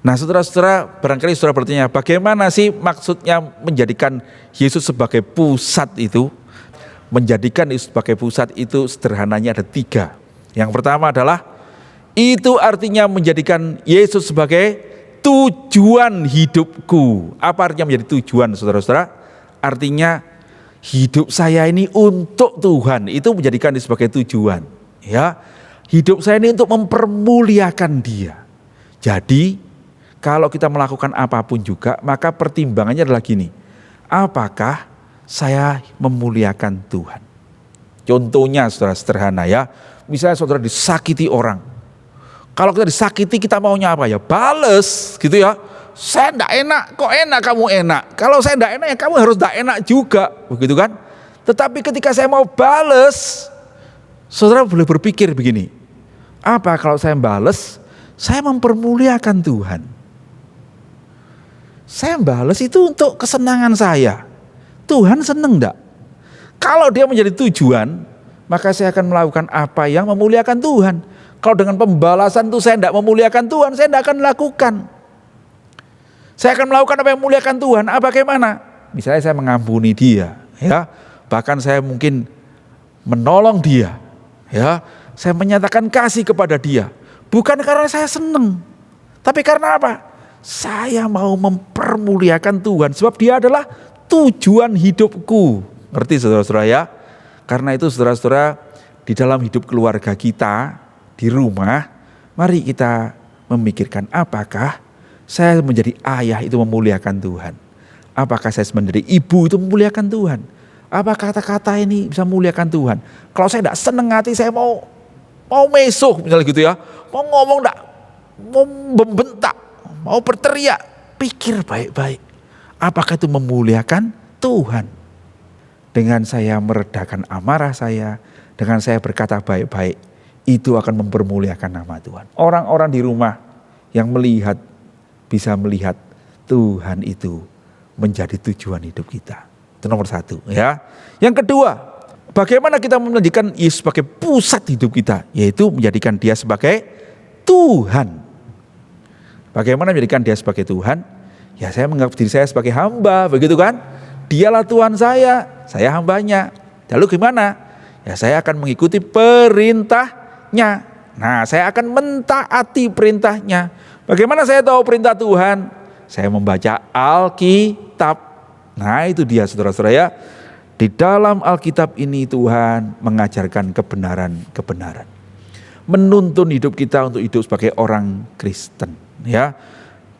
Nah, saudara-saudara, barangkali saudara bertanya, bagaimana sih maksudnya menjadikan Yesus sebagai pusat itu? Menjadikan Yesus sebagai pusat itu sederhananya ada 3. Yang pertama adalah, itu artinya menjadikan Yesus sebagai tujuan hidupku. Apa artinya menjadi tujuan, saudara-saudara? Artinya hidup saya ini untuk Tuhan, itu menjadikan Dia sebagai tujuan. Ya, hidup saya ini untuk mempermuliakan Dia. Jadi, kalau kita melakukan apapun juga, maka pertimbangannya adalah gini, apakah saya memuliakan Tuhan? Contohnya, saudara, sederhana ya, misalnya saudara disakiti orang. Kalau kita disakiti, kita maunya apa ya? Bales gitu ya. Saya enggak enak, kok enak kamu enak. Kalau saya enggak enak ya kamu harus enggak enak juga, begitu kan? Tetapi ketika saya mau bales, saudara boleh berpikir begini, apa kalau saya bales, saya mempermuliakan Tuhan. Saya bales itu untuk kesenangan saya. Tuhan senang enggak? Kalau dia menjadi tujuan, maka saya akan melakukan apa yang memuliakan Tuhan. Kalau dengan pembalasan itu saya tidak memuliakan Tuhan, saya tidak akan lakukan. Saya akan melakukan apa yang memuliakan Tuhan. Bagaimana? Misalnya saya mengampuni dia, ya. Bahkan saya mungkin menolong dia, ya. Saya menyatakan kasih kepada dia. Bukan karena saya senang, tapi karena apa? Saya mau mempermuliakan Tuhan, sebab Dia adalah tujuan hidupku. Ngerti saudara-saudara ya? Karena itu saudara-saudara, di dalam hidup keluarga kita, di rumah, mari kita memikirkan apakah saya menjadi ayah itu memuliakan Tuhan. Apakah saya menjadi ibu itu memuliakan Tuhan. Apa kata-kata ini bisa memuliakan Tuhan. Kalau saya tidak senang hati, saya mau mesuh misalnya gitu ya. Mau ngomong enggak, mau membentak, mau berteriak. Pikir baik-baik. Apakah itu memuliakan Tuhan. Dengan saya meredakan amarah saya, dengan saya berkata baik-baik, itu akan mempermuliakan nama Tuhan. Orang-orang di rumah yang melihat, bisa melihat Tuhan itu menjadi tujuan hidup kita. Itu nomor 1 ya. Yang kedua, bagaimana kita menjadikan Yesus sebagai pusat hidup kita, yaitu menjadikan Dia sebagai Tuhan. Bagaimana menjadikan Dia sebagai Tuhan? Ya, saya menganggap diri saya sebagai hamba, begitu kan? Dialah Tuhan saya hambanya. Lalu gimana? Ya, saya akan mengikuti perintahnya. Nah, saya akan mentaati perintahnya. Bagaimana saya tahu perintah Tuhan? Saya membaca Alkitab. Nah, itu dia saudara-saudara ya. Di dalam Alkitab ini Tuhan mengajarkan kebenaran-kebenaran. Menuntun hidup kita untuk hidup sebagai orang Kristen. Ya,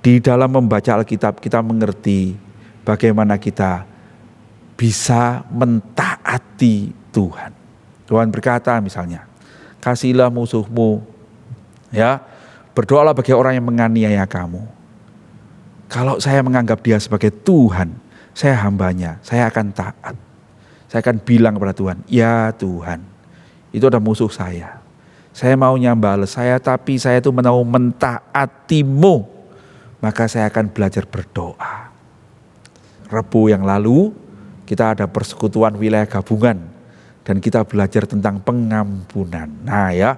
di dalam membaca Alkitab kita mengerti bagaimana kita bisa mentaati Tuhan. Tuhan berkata misalnya, kasihilah musuhmu, ya, berdoalah bagi orang yang menganiaya kamu. Kalau saya menganggap dia sebagai Tuhan, saya hambanya, saya akan taat. Saya akan bilang kepada Tuhan, ya Tuhan, itu ada musuh saya. Saya maunya balas saya, tapi saya itu mau mentaatimu. Maka saya akan belajar berdoa. Rabu yang lalu, kita ada persekutuan wilayah gabungan. Dan kita belajar tentang pengampunan. Nah ya,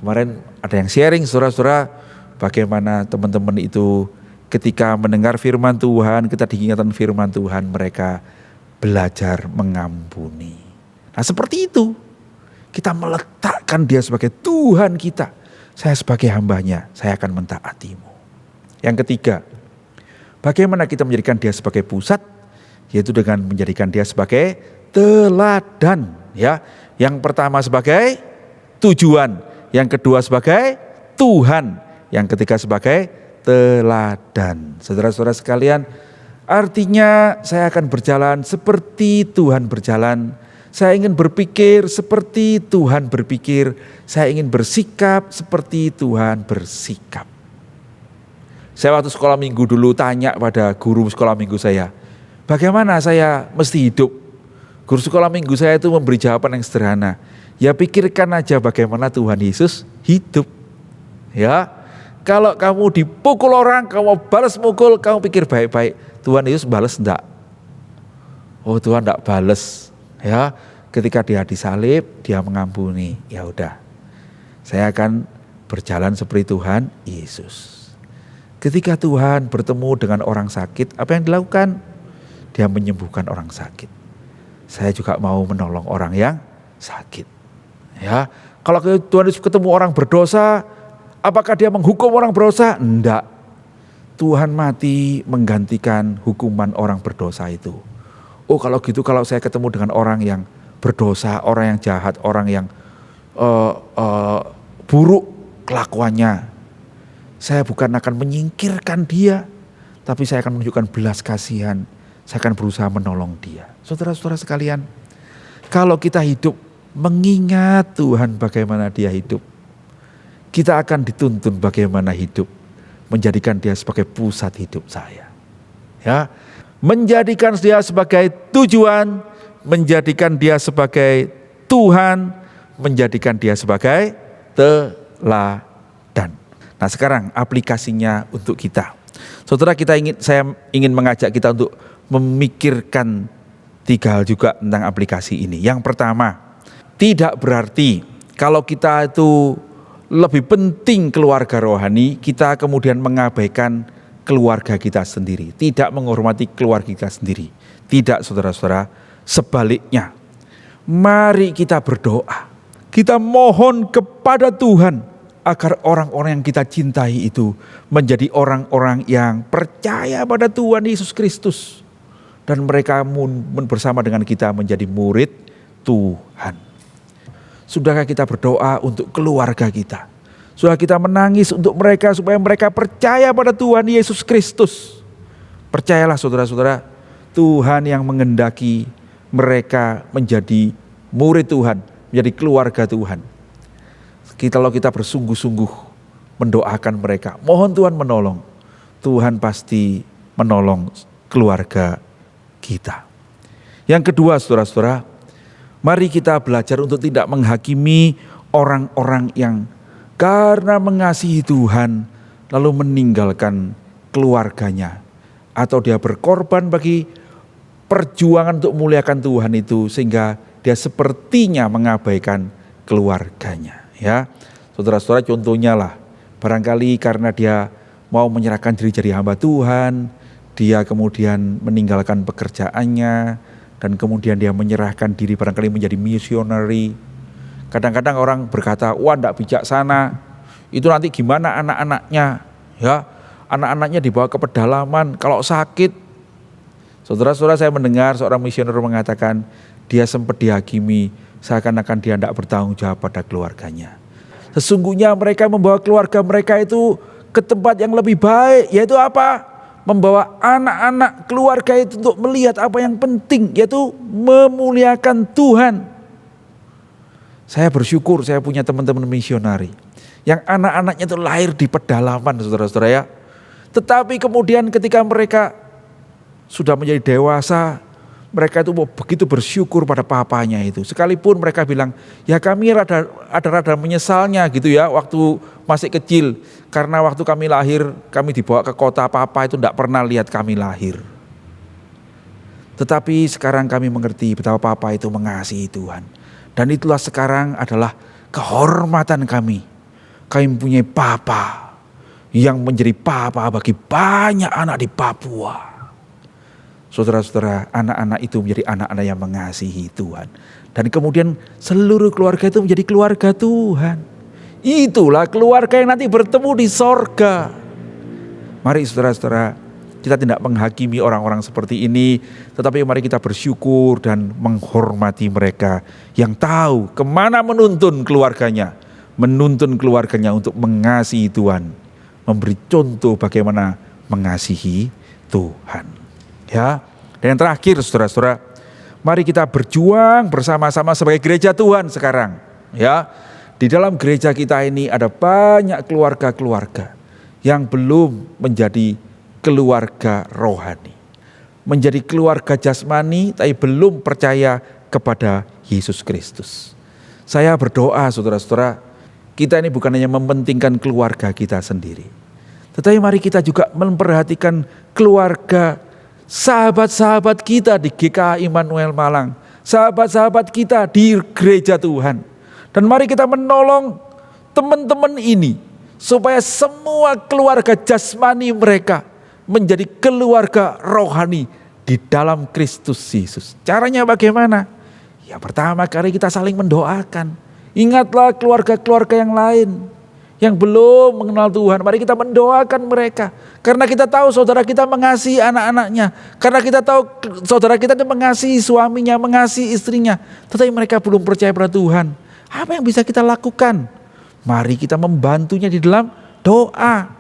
kemarin ada yang sharing saudara-saudara, bagaimana teman-teman itu ketika mendengar firman Tuhan, kita diingatkan firman Tuhan, mereka belajar mengampuni. Nah seperti itu, kita meletakkan dia sebagai Tuhan kita. Saya sebagai hambanya, saya akan mentaatimu. Yang ketiga, bagaimana kita menjadikan dia sebagai pusat, yaitu dengan menjadikan dia sebagai teladan. Ya, yang pertama sebagai tujuan, yang kedua sebagai Tuhan, yang ketiga sebagai teladan. Saudara-saudara sekalian, artinya saya akan berjalan seperti Tuhan berjalan. Saya ingin berpikir seperti Tuhan berpikir. Saya ingin bersikap seperti Tuhan bersikap. Saya waktu sekolah minggu dulu tanya pada guru sekolah minggu saya, bagaimana saya mesti hidup? Guru sekolah minggu saya itu memberi jawaban yang sederhana. Ya pikirkan aja bagaimana Tuhan Yesus hidup. Ya. Kalau kamu dipukul orang, kamu balas mukul, kamu pikir baik-baik. Tuhan Yesus balas enggak? Oh Tuhan enggak balas. Ya, ketika dia disalib, dia mengampuni. Ya udah, saya akan berjalan seperti Tuhan Yesus. Ketika Tuhan bertemu dengan orang sakit, apa yang dilakukan? Dia menyembuhkan orang sakit. Saya juga mau menolong orang yang sakit. Ya, kalau Tuhan Yesus ketemu orang berdosa, apakah dia menghukum orang berdosa? Enggak. Tuhan mati menggantikan hukuman orang berdosa itu. Oh kalau gitu, kalau saya ketemu dengan orang yang berdosa, orang yang jahat, orang yang buruk kelakuannya, saya bukan akan menyingkirkan dia, tapi saya akan menunjukkan belas kasihan. Saya akan berusaha menolong dia. Saudara-saudara sekalian, kalau kita hidup mengingat Tuhan bagaimana dia hidup, kita akan dituntun bagaimana hidup, menjadikan dia sebagai pusat hidup saya. Ya, menjadikan dia sebagai tujuan, menjadikan dia sebagai Tuhan, menjadikan dia sebagai teladan. Nah, sekarang aplikasinya untuk kita. Saudara, saya ingin mengajak kita untuk memikirkan 3 hal juga tentang aplikasi ini. Yang pertama, tidak berarti kalau kita itu lebih penting keluarga rohani, kita kemudian mengabaikan keluarga kita sendiri. Tidak menghormati keluarga kita sendiri. Tidak saudara-saudara, sebaliknya. Mari kita berdoa. Kita mohon kepada Tuhan agar orang-orang yang kita cintai itu menjadi orang-orang yang percaya pada Tuhan Yesus Kristus. Dan mereka bersama dengan kita menjadi murid Tuhan. Sudahkah kita berdoa untuk keluarga kita? Sudah kita menangis untuk mereka supaya mereka percaya pada Tuhan Yesus Kristus. Percayalah saudara-saudara, Tuhan yang mengendaki mereka menjadi murid Tuhan, menjadi keluarga Tuhan. Kalau kita bersungguh-sungguh mendoakan mereka, mohon Tuhan menolong. Tuhan pasti menolong keluarga kita. Yang kedua saudara-saudara, mari kita belajar untuk tidak menghakimi orang-orang yang karena mengasihi Tuhan lalu meninggalkan keluarganya. Atau dia berkorban bagi perjuangan untuk memuliakan Tuhan itu sehingga dia sepertinya mengabaikan keluarganya. Ya, saudara-saudara, contohnya lah, barangkali karena dia mau menyerahkan diri jadi hamba Tuhan, dia kemudian meninggalkan pekerjaannya, dan kemudian dia menyerahkan diri barangkali menjadi misioneri. Kadang-kadang orang berkata, wah enggak bijaksana, itu nanti gimana anak-anaknya, ya, anak-anaknya dibawa ke pedalaman, kalau sakit. Saudara-saudara, saya mendengar seorang misioner mengatakan, dia sempat dihakimi, seakan-akan dia tidak bertanggung jawab pada keluarganya. Sesungguhnya mereka membawa keluarga mereka itu ke tempat yang lebih baik, yaitu apa? Membawa anak-anak keluarga itu untuk melihat apa yang penting, yaitu memuliakan Tuhan. Saya bersyukur saya punya teman-teman misionari yang anak-anaknya itu lahir di pedalaman, saudara-saudara ya. Tetapi kemudian ketika mereka sudah menjadi dewasa, mereka itu begitu bersyukur pada papanya itu. Sekalipun mereka bilang, ya kami ada rada menyesalnya gitu ya waktu masih kecil. Karena waktu kami lahir, kami dibawa ke kota, papa itu tidak pernah lihat kami lahir. Tetapi sekarang kami mengerti betapa papa itu mengasihi Tuhan. Dan itulah sekarang adalah kehormatan kami. Kami mempunyai papa yang menjadi papa bagi banyak anak di Papua. Saudara-saudara, anak-anak itu menjadi anak-anak yang mengasihi Tuhan. Dan kemudian seluruh keluarga itu menjadi keluarga Tuhan. Itulah keluarga yang nanti bertemu di sorga. Mari saudara-saudara, kita tidak menghakimi orang-orang seperti ini, tetapi mari kita bersyukur dan menghormati mereka yang tahu kemana menuntun keluarganya untuk mengasihi Tuhan, memberi contoh bagaimana mengasihi Tuhan. Ya, dan yang terakhir saudara-saudara, mari kita berjuang bersama-sama sebagai gereja Tuhan sekarang. Ya, di dalam gereja kita ini ada banyak keluarga-keluarga yang belum menjadi keluarga rohani, menjadi keluarga jasmani tapi belum percaya kepada Yesus Kristus. Saya berdoa saudara-saudara, kita ini bukan hanya mementingkan keluarga kita sendiri, tetapi mari kita juga memperhatikan keluarga sahabat-sahabat kita di GKA Immanuel Malang, sahabat-sahabat kita di gereja Tuhan. Dan mari kita menolong teman-teman ini supaya semua keluarga jasmani mereka menjadi keluarga rohani di dalam Kristus Yesus. Caranya bagaimana? Ya pertama kali kita saling mendoakan. Ingatlah keluarga-keluarga yang lain yang belum mengenal Tuhan. Mari kita mendoakan mereka. Karena kita tahu saudara kita mengasihi anak-anaknya. Karena kita tahu saudara kita mengasihi suaminya, mengasihi istrinya. Tetapi mereka belum percaya pada Tuhan. Apa yang bisa kita lakukan? Mari kita membantunya di dalam doa.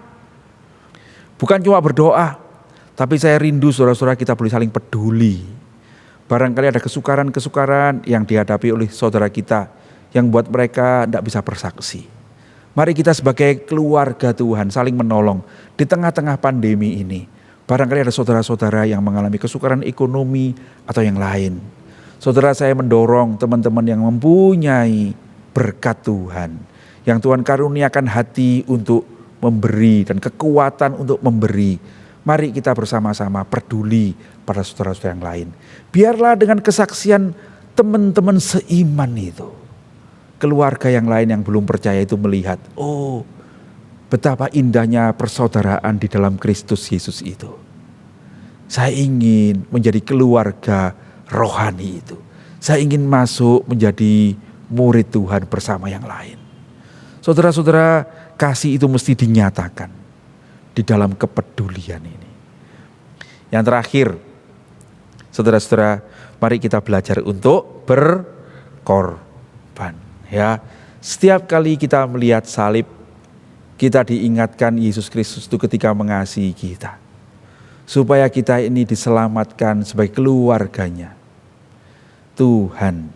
Bukan cuma berdoa, tapi saya rindu saudara-saudara kita boleh saling peduli. Barangkali ada kesukaran-kesukaran yang dihadapi oleh saudara kita yang buat mereka tidak bisa bersaksi. Mari kita sebagai keluarga Tuhan saling menolong di tengah-tengah pandemi ini. Barangkali ada saudara-saudara yang mengalami kesukaran ekonomi atau yang lain. Saudara, saya mendorong teman-teman yang mempunyai berkat Tuhan, yang Tuhan karuniakan hati untuk memberi dan kekuatan untuk memberi. Mari kita bersama-sama peduli pada saudara-saudara yang lain. Biarlah dengan kesaksian teman-teman seiman itu, keluarga yang lain yang belum percaya itu melihat, oh betapa indahnya persaudaraan di dalam Kristus Yesus itu. Saya ingin menjadi keluarga rohani itu. Saya ingin masuk menjadi murid Tuhan bersama yang lain. Saudara-saudara, kasih itu mesti dinyatakan di dalam kepedulian ini. Yang terakhir, saudara-saudara, mari kita belajar untuk berkorban. Ya, setiap kali kita melihat salib, kita diingatkan Yesus Kristus itu ketika mengasihi kita, supaya kita ini diselamatkan sebagai keluarganya. Tuhan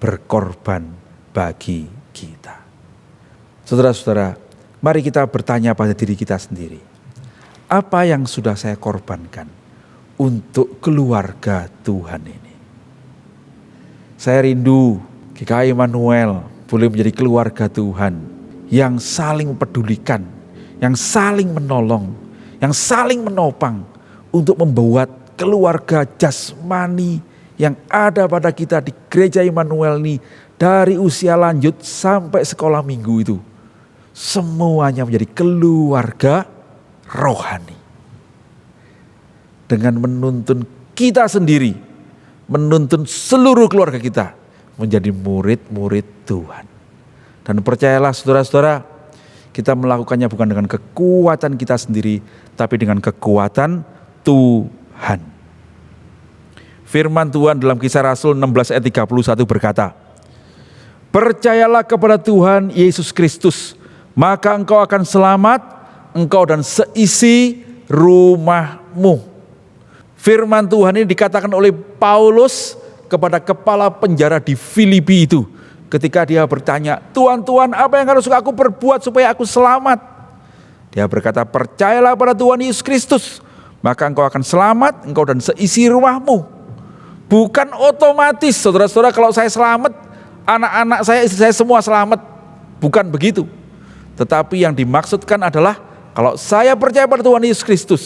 berkorban bagi kita. Saudara-saudara, mari kita bertanya pada diri kita sendiri. Apa yang sudah saya korbankan untuk keluarga Tuhan ini? Saya rindu GKA Immanuel boleh menjadi keluarga Tuhan yang saling mempedulikan, yang saling menolong, yang saling menopang untuk membuat keluarga jasmani yang ada pada kita di gereja Immanuel ini dari usia lanjut sampai sekolah minggu itu semuanya menjadi keluarga rohani. Dengan menuntun kita sendiri, menuntun seluruh keluarga kita menjadi murid-murid Tuhan. Dan percayalah saudara-saudara, kita melakukannya bukan dengan kekuatan kita sendiri, tapi dengan kekuatan Tuhan. Firman Tuhan dalam Kisah Rasul 16 ayat 31 berkata, percayalah kepada Tuhan Yesus Kristus, maka engkau akan selamat, engkau dan seisi rumahmu. Firman Tuhan ini dikatakan oleh Paulus kepada kepala penjara di Filipi itu. Ketika dia bertanya, Tuhan, Tuhan, apa yang harus aku perbuat supaya aku selamat? Dia berkata, percayalah pada Tuhan Yesus Kristus, maka engkau akan selamat, engkau dan seisi rumahmu. Bukan otomatis, saudara-saudara, kalau saya selamat, anak-anak saya, istri saya semua selamat. Bukan begitu. Tetapi yang dimaksudkan adalah, kalau saya percaya pada Tuhan Yesus Kristus,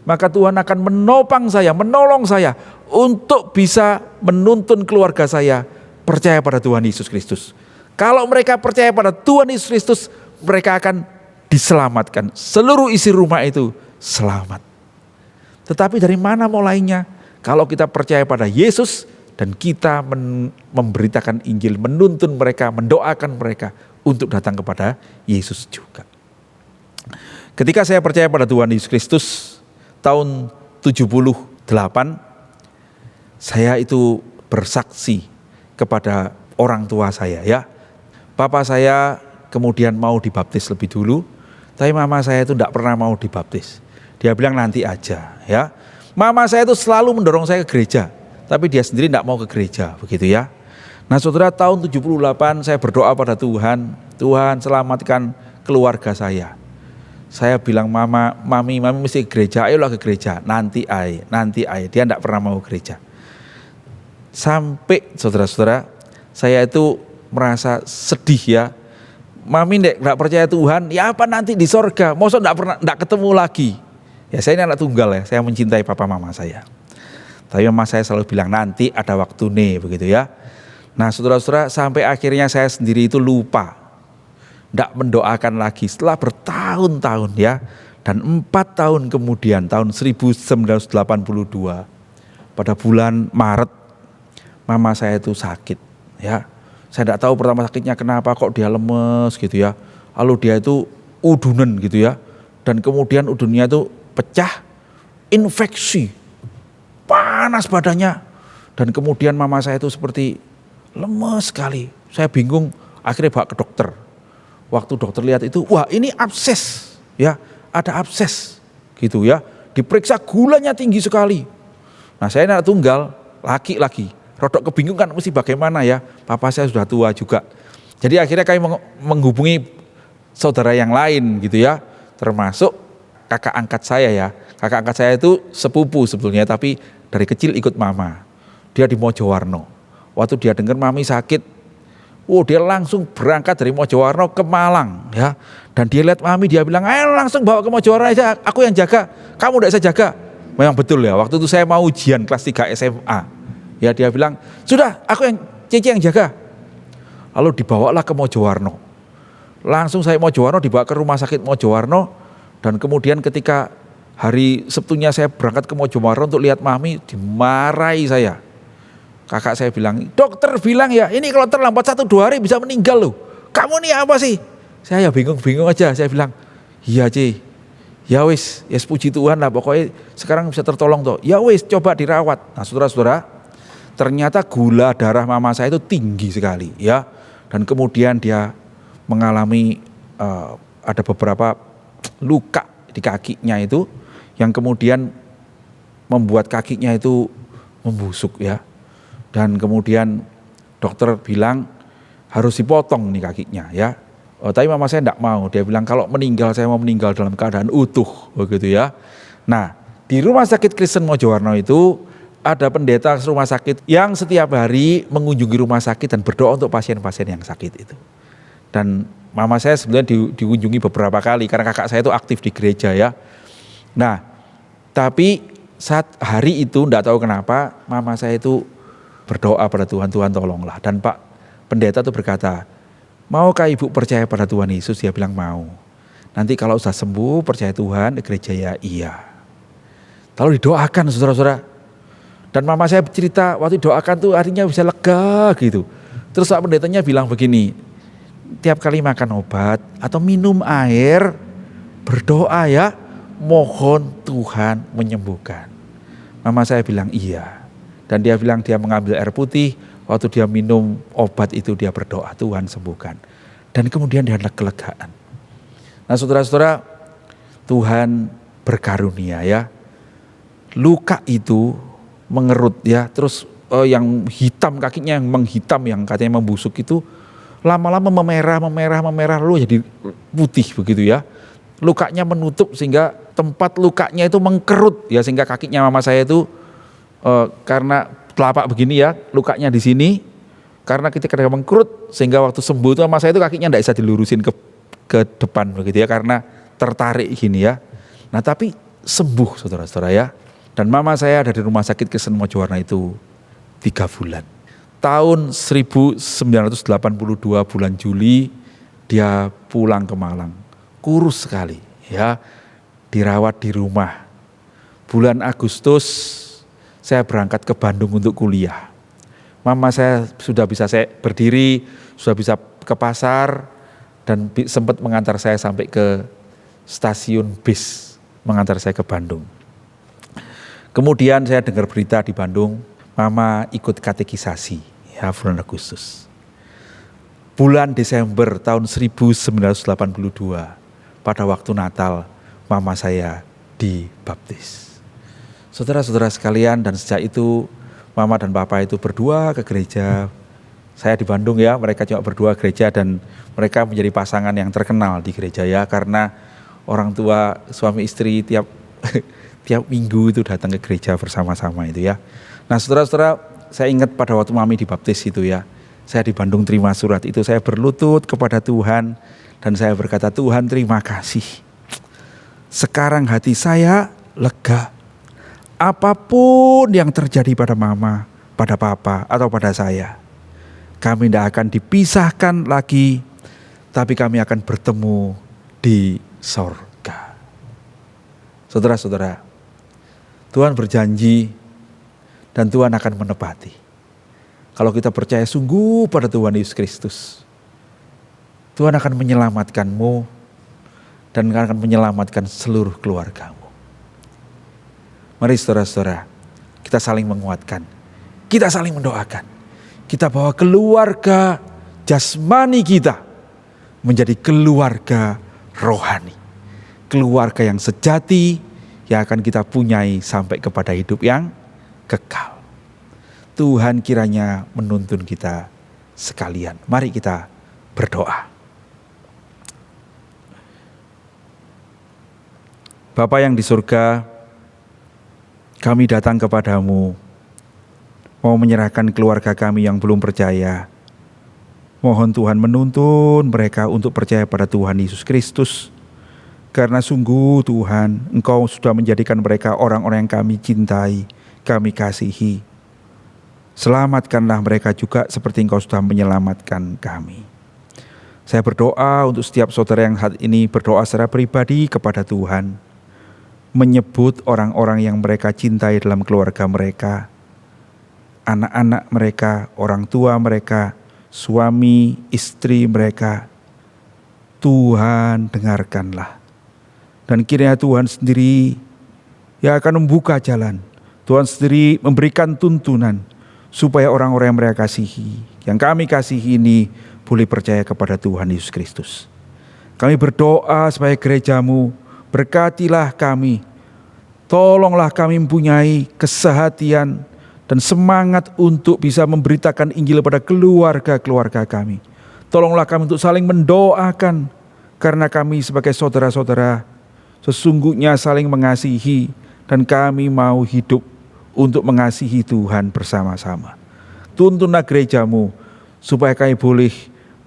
maka Tuhan akan menopang saya, menolong saya untuk bisa menuntun keluarga saya percaya pada Tuhan Yesus Kristus. Kalau mereka percaya pada Tuhan Yesus Kristus, mereka akan diselamatkan. Seluruh isi rumah itu selamat. Tetapi dari mana mulainya? Kalau kita percaya pada Yesus dan kita memberitakan Injil, menuntun mereka, mendoakan mereka untuk datang kepada Yesus juga. Ketika saya percaya pada Tuhan Yesus Kristus tahun 78, saya itu bersaksi kepada orang tua saya ya. Papa saya kemudian mau dibaptis lebih dulu, tapi mama saya itu tidak pernah mau dibaptis. Dia bilang nanti aja ya. Mama saya itu selalu mendorong saya ke gereja, tapi dia sendiri tidak mau ke gereja, begitu ya. Nah saudara, tahun 78 saya berdoa pada Tuhan, Tuhan selamatkan keluarga saya. Saya bilang, mami mesti ke gereja, ayolah ke gereja, nanti ay. Dia tidak pernah mau ke gereja. Sampai saudara-saudara, saya itu merasa sedih ya. Mami tidak percaya Tuhan, ya apa nanti di sorga, masa tidak ketemu lagi. Ya saya ini anak tunggal ya, saya mencintai papa mama saya. Tapi mama saya selalu bilang nanti ada waktu nih, begitu ya. Nah saudara-saudara, sampai akhirnya saya sendiri itu lupa, tidak mendoakan lagi setelah bertahun-tahun ya. Dan 4 tahun kemudian, tahun 1982, pada bulan Maret, mama saya itu sakit ya. Saya tidak tahu pertama sakitnya kenapa, kok dia lemes gitu ya. Lalu dia itu udunan gitu ya. Dan kemudian udunnya itu pecah, infeksi, panas badannya. Dan kemudian mama saya itu seperti lemes sekali. Saya bingung, akhirnya bawa ke dokter. Waktu dokter lihat itu, wah ini abses ya, ada abses gitu ya. Diperiksa gulanya tinggi sekali. Nah saya anak tunggal, laki lagi, rodok kebingungan mesti bagaimana ya. Papa saya sudah tua juga. Jadi akhirnya kami menghubungi saudara yang lain gitu ya, termasuk kakak angkat saya ya. Kakak angkat saya itu sepupu sebetulnya, tapi dari kecil ikut mama. Dia di Mojowarno. Waktu dia dengar mami sakit, dia langsung berangkat dari Mojowarno ke Malang ya. Dan dia lihat mami, dia bilang, ayo langsung bawa ke Mojowarno aja, aku yang jaga, kamu tidak saya jaga. Memang betul ya, waktu itu saya mau ujian kelas 3 SMA. Ya dia bilang, sudah aku yang Cici yang jaga. Lalu dibawalah ke Mojowarno. Langsung saya Mojowarno, dibawa ke rumah sakit Mojowarno. Dan kemudian ketika hari Sabtunya saya berangkat ke Mojowarno untuk lihat mami, dimarahi saya. Kakak saya bilang, dokter bilang ya, ini kalau terlambat 1-2 hari bisa meninggal loh. Kamu nih apa sih? Saya ya bingung aja. Saya bilang, iya Ci, ya wis, ya puji Tuhan lah, pokoknya sekarang bisa tertolong toh. Ya wis, coba dirawat. Nah saudara-saudara, ternyata gula darah mama saya itu tinggi sekali ya. Dan kemudian dia mengalami ada beberapa luka di kakinya itu, yang kemudian membuat kakinya itu membusuk ya. Dan kemudian dokter bilang harus dipotong nih kakinya ya. Tapi mama saya tidak mau, dia bilang kalau meninggal saya mau meninggal dalam keadaan utuh begitu ya. Nah di rumah sakit Kristen Mojowarno itu ada pendeta rumah sakit yang setiap hari mengunjungi rumah sakit dan berdoa untuk pasien-pasien yang sakit itu. Dan mama saya sebenarnya dikunjungi beberapa kali karena kakak saya itu aktif di gereja ya. Nah tapi saat hari itu tidak tahu kenapa mama saya itu berdoa pada Tuhan, Tuhan tolonglah. Dan Pak pendeta itu berkata, maukah ibu percaya pada Tuhan Yesus? Dia bilang mau. Nanti kalau sudah sembuh percaya Tuhan di gereja ya iya. Lalu didoakan saudara-saudara. Dan mama saya cerita waktu doakan tuh hatinya bisa lega gitu. Terus Pak pendetanya bilang begini, tiap kali makan obat atau minum air berdoa ya, mohon Tuhan menyembuhkan. Mama saya bilang iya. Dan dia bilang dia mengambil air putih, waktu dia minum obat itu dia berdoa Tuhan sembuhkan. Dan kemudian dia ada kelegaan. Nah saudara-saudara, Tuhan berkarunia ya. Luka itu mengerut ya, terus yang hitam kakinya yang menghitam, yang katanya membusuk itu lama-lama memerah lalu jadi putih begitu ya. lukanya menutup sehingga tempat lukanya itu mengkerut ya, sehingga kakinya mama saya itu karena telapak begini ya, lukanya di sini karena ketika dia mengkerut sehingga waktu sembuh itu mama saya itu kakinya tidak bisa dilurusin ke depan begitu ya, karena tertarik gini ya. Nah tapi sembuh saudara-saudara ya. Dan mama saya ada di rumah sakit Kristen Mojowarna itu 3 bulan. Tahun 1982 bulan Juli dia pulang ke Malang. Kurus sekali ya, dirawat di rumah. Bulan Agustus saya berangkat ke Bandung untuk kuliah. Mama saya sudah bisa berdiri, sudah bisa ke pasar dan sempat mengantar saya sampai ke stasiun bis, mengantar saya ke Bandung. Kemudian saya dengar berita di Bandung, mama ikut katekisasi ya bulan Agustus. Bulan Desember tahun 1982, pada waktu Natal, mama saya dibaptis. Saudara-saudara sekalian, dan sejak itu mama dan papa itu berdua ke gereja. Saya di Bandung ya, mereka cuma berdua gereja dan mereka menjadi pasangan yang terkenal di gereja ya, karena orang tua suami istri tiap minggu itu datang ke gereja bersama-sama itu ya. Nah saudara-saudara, saya ingat pada waktu mami dibaptis itu ya, saya di Bandung terima surat itu, saya berlutut kepada Tuhan dan saya berkata, Tuhan terima kasih. Sekarang hati saya lega. Apapun yang terjadi pada mama, pada papa atau pada saya, kami tidak akan dipisahkan lagi, tapi kami akan bertemu di sorga. Saudara-saudara, Tuhan berjanji dan Tuhan akan menepati. Kalau kita percaya sungguh pada Tuhan Yesus Kristus, Tuhan akan menyelamatkanmu dan akan menyelamatkan seluruh keluargamu. Mari saudara-saudara, kita saling menguatkan, kita saling mendoakan. Kita bawa keluarga jasmani kita menjadi keluarga rohani. Keluarga yang sejati yang akan kita punyai sampai kepada hidup yang kekal. Tuhan kiranya menuntun kita sekalian. Mari kita berdoa. Bapa yang di surga, kami datang kepadamu, mau menyerahkan keluarga kami yang belum percaya. Mohon Tuhan menuntun mereka untuk percaya pada Tuhan Yesus Kristus. Karena sungguh Tuhan, Engkau sudah menjadikan mereka orang-orang yang kami cintai, kami kasihi. Selamatkanlah mereka juga seperti Engkau sudah menyelamatkan kami. Saya berdoa untuk setiap saudara yang saat ini berdoa secara pribadi kepada Tuhan, menyebut orang-orang yang mereka cintai dalam keluarga mereka, anak-anak mereka, orang tua mereka, suami, istri mereka. Tuhan dengarkanlah. Dan kiranya Tuhan sendiri yang akan membuka jalan. Tuhan sendiri memberikan tuntunan supaya orang-orang yang mereka kasihi, yang kami kasihi ini boleh percaya kepada Tuhan Yesus Kristus. Kami berdoa supaya gerejamu, berkatilah kami. Tolonglah kami mempunyai kesehatian dan semangat untuk bisa memberitakan Injil pada keluarga-keluarga kami. Tolonglah kami untuk saling mendoakan, karena kami sebagai saudara-saudara sesungguhnya saling mengasihi dan kami mau hidup untuk mengasihi Tuhan bersama-sama. Tuntunlah gerejamu supaya kami boleh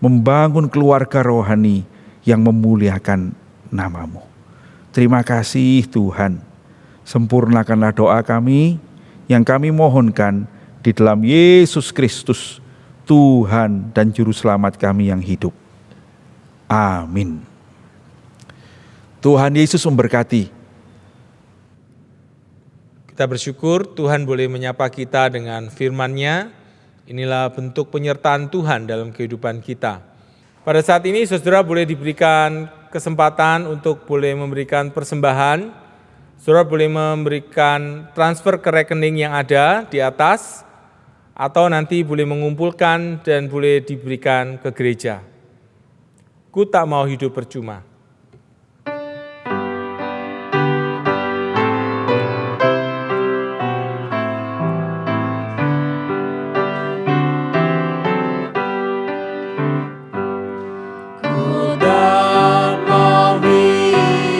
membangun keluarga rohani yang memuliakan nama-Mu. Terima kasih Tuhan. Sempurnakanlah doa kami yang kami mohonkan di dalam Yesus Kristus, Tuhan dan Juru Selamat kami yang hidup. Amin. Tuhan Yesus memberkati. Kita bersyukur Tuhan boleh menyapa kita dengan firman-Nya. Inilah bentuk penyertaan Tuhan dalam kehidupan kita. Pada saat ini saudara boleh diberikan kesempatan untuk boleh memberikan persembahan. Saudara boleh memberikan transfer ke rekening yang ada di atas, atau nanti boleh mengumpulkan dan boleh diberikan ke gereja. Ku tak mau hidup percuma. Ku tak mau hidup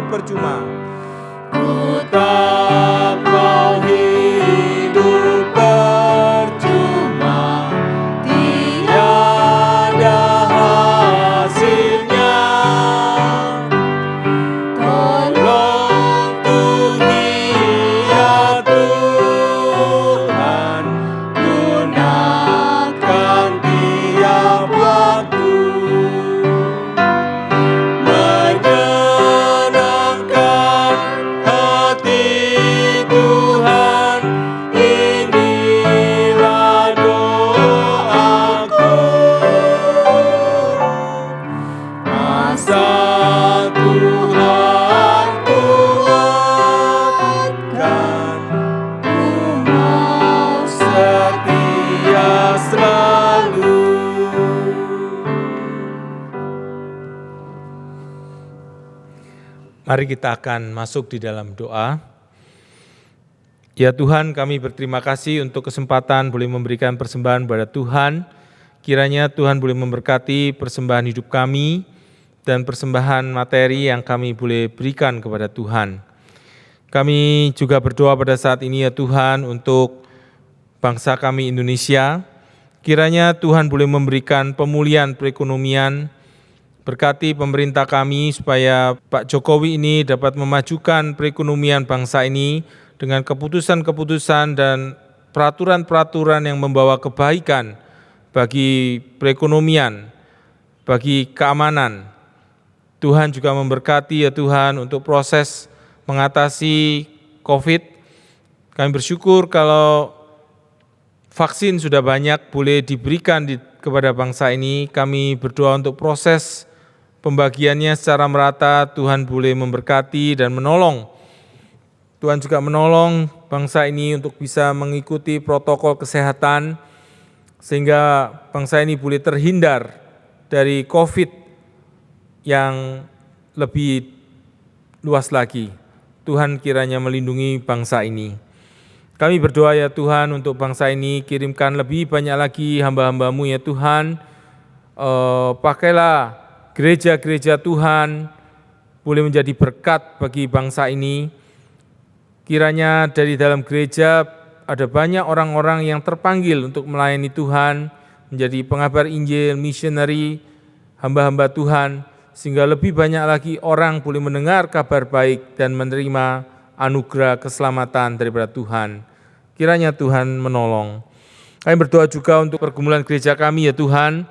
hidup percuma. Ku tak mau hidup percuma, tiada hasilnya. Tolong Tuhi ya Tuhan, gunakan tiap waktu menyenangkan hati Tuhan. Inilah doaku. Masa Tuhan kuatkan, ku mau setia selalu. Mari kita akan masuk di dalam doa. Ya Tuhan, kami berterima kasih untuk kesempatan boleh memberikan persembahan kepada Tuhan. Kiranya Tuhan boleh memberkati persembahan hidup kami dan persembahan materi yang kami boleh berikan kepada Tuhan. Kami juga berdoa pada saat ini ya Tuhan untuk bangsa kami Indonesia. Kiranya Tuhan boleh memberikan pemulihan perekonomian. Berkati pemerintah kami supaya Pak Jokowi ini dapat memajukan perekonomian bangsa ini dengan keputusan-keputusan dan peraturan-peraturan yang membawa kebaikan bagi perekonomian, bagi keamanan. Tuhan juga memberkati ya Tuhan untuk proses mengatasi COVID. Kami bersyukur kalau vaksin sudah banyak boleh diberikan kepada bangsa ini. Kami berdoa untuk proses pembagiannya secara merata, Tuhan boleh memberkati dan menolong. Tuhan juga menolong bangsa ini untuk bisa mengikuti protokol kesehatan, sehingga bangsa ini boleh terhindar dari COVID yang lebih luas lagi. Tuhan kiranya melindungi bangsa ini. Kami berdoa ya Tuhan untuk bangsa ini, kirimkan lebih banyak lagi hamba-hamba-Mu ya Tuhan. Pakailah gereja-gereja Tuhan boleh menjadi berkat bagi bangsa ini. Kiranya dari dalam gereja ada banyak orang-orang yang terpanggil untuk melayani Tuhan, menjadi pengabar Injil, misioneri, hamba-hamba Tuhan, sehingga lebih banyak lagi orang boleh mendengar kabar baik dan menerima anugerah keselamatan daripada Tuhan. Kiranya Tuhan menolong. Kami berdoa juga untuk pergumulan gereja kami ya Tuhan.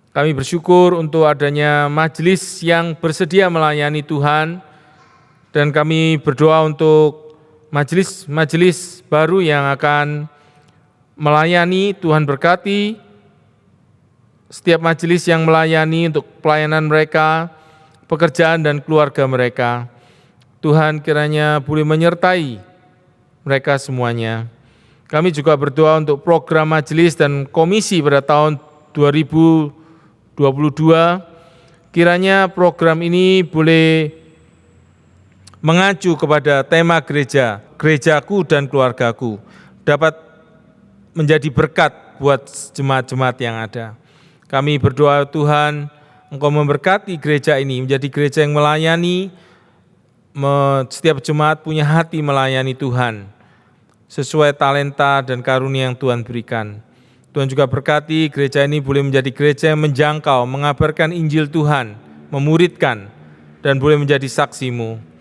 Kami bersyukur untuk adanya majelis yang bersedia melayani Tuhan, dan kami berdoa untuk majelis-majelis baru yang akan melayani. Tuhan berkati setiap majelis yang melayani untuk pelayanan mereka, pekerjaan dan keluarga mereka. Tuhan kiranya boleh menyertai mereka semuanya. Kami juga berdoa untuk program majelis dan komisi pada tahun 2022. Kiranya program ini boleh mengacu kepada tema gereja, gerejaku dan keluargaku, dapat menjadi berkat buat jemaat-jemaat yang ada. Kami berdoa Tuhan, Engkau memberkati gereja ini menjadi gereja yang melayani, setiap jemaat punya hati melayani Tuhan, sesuai talenta dan karunia yang Tuhan berikan. Tuhan juga berkati gereja ini boleh menjadi gereja yang menjangkau, mengabarkan Injil Tuhan, memuridkan, dan boleh menjadi saksi-Mu.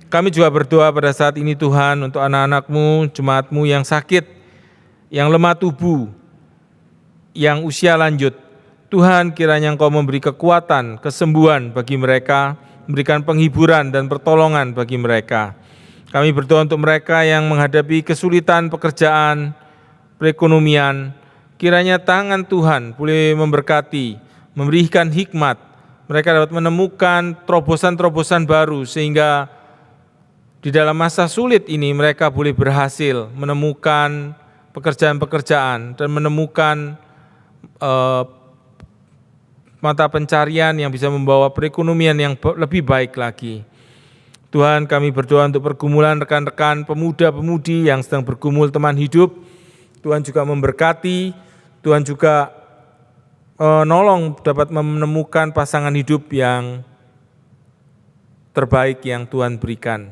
Kami juga berdoa pada saat ini Tuhan untuk anak-anak-Mu, jemaat-Mu yang sakit, yang lemah tubuh, yang usia lanjut. Tuhan kiranya Engkau memberi kekuatan, kesembuhan bagi mereka, memberikan penghiburan dan pertolongan bagi mereka. Kami berdoa untuk mereka yang menghadapi kesulitan pekerjaan, perekonomian. Kiranya tangan Tuhan boleh memberkati, memberikan hikmat. Mereka dapat menemukan terobosan-terobosan baru sehingga di dalam masa sulit ini mereka boleh berhasil menemukan pekerjaan-pekerjaan dan menemukan mata pencarian yang bisa membawa perekonomian yang lebih baik lagi. Tuhan, kami berdoa untuk pergumulan rekan-rekan pemuda-pemudi yang sedang bergumul teman hidup. Tuhan juga memberkati, Tuhan juga nolong dapat menemukan pasangan hidup yang terbaik yang Tuhan berikan.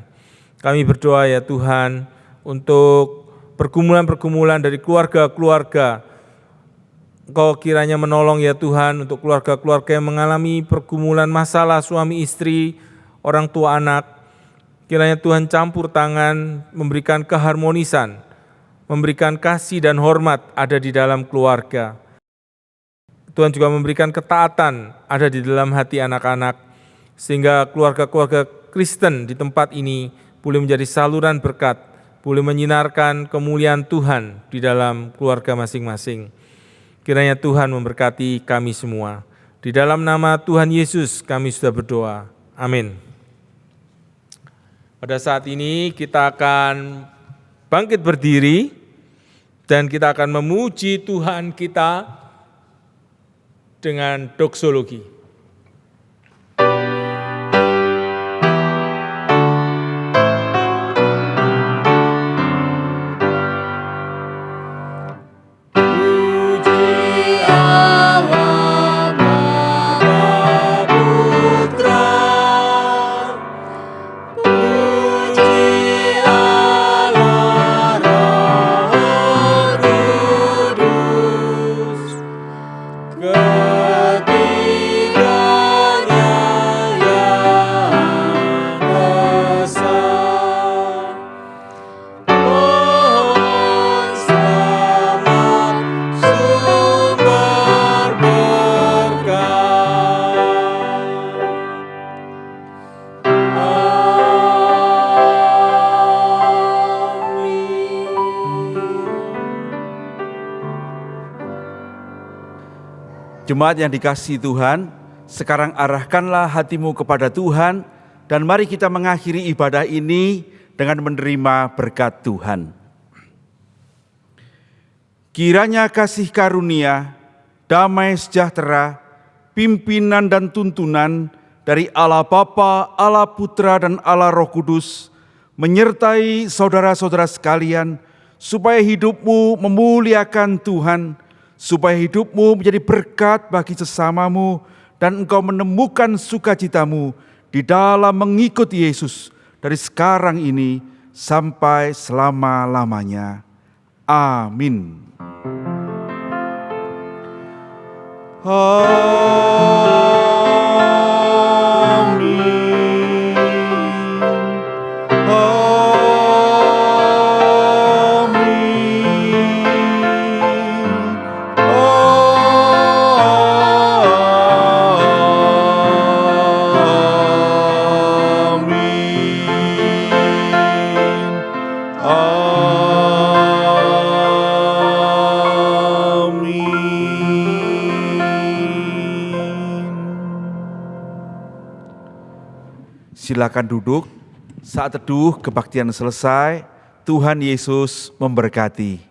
Kami berdoa ya Tuhan untuk pergumulan-pergumulan dari keluarga-keluarga. Engkau kiranya menolong ya Tuhan untuk keluarga-keluarga yang mengalami pergumulan masalah suami istri, orang tua anak. Kiranya Tuhan campur tangan, memberikan keharmonisan, memberikan kasih dan hormat ada di dalam keluarga. Tuhan juga memberikan ketaatan ada di dalam hati anak-anak, sehingga keluarga-keluarga Kristen di tempat ini boleh menjadi saluran berkat, boleh menyinarkan kemuliaan Tuhan di dalam keluarga masing-masing. Kiranya Tuhan memberkati kami semua. Di dalam nama Tuhan Yesus kami sudah berdoa. Amin. Pada saat ini kita akan bangkit berdiri dan kita akan memuji Tuhan kita dengan doksologi. Jemaat yang dikasihi Tuhan, sekarang arahkanlah hatimu kepada Tuhan dan mari kita mengakhiri ibadah ini dengan menerima berkat Tuhan. Kiranya kasih karunia, damai sejahtera, pimpinan dan tuntunan dari Allah Bapa, Allah Putra dan Allah Roh Kudus menyertai saudara-saudara sekalian, supaya hidupmu memuliakan Tuhan, supaya hidupmu menjadi berkat bagi sesamamu dan engkau menemukan sukacitamu di dalam mengikuti Yesus dari sekarang ini sampai selama-lamanya. Amin. Silakan duduk. Saat teduh kebaktian selesai, Tuhan Yesus memberkati.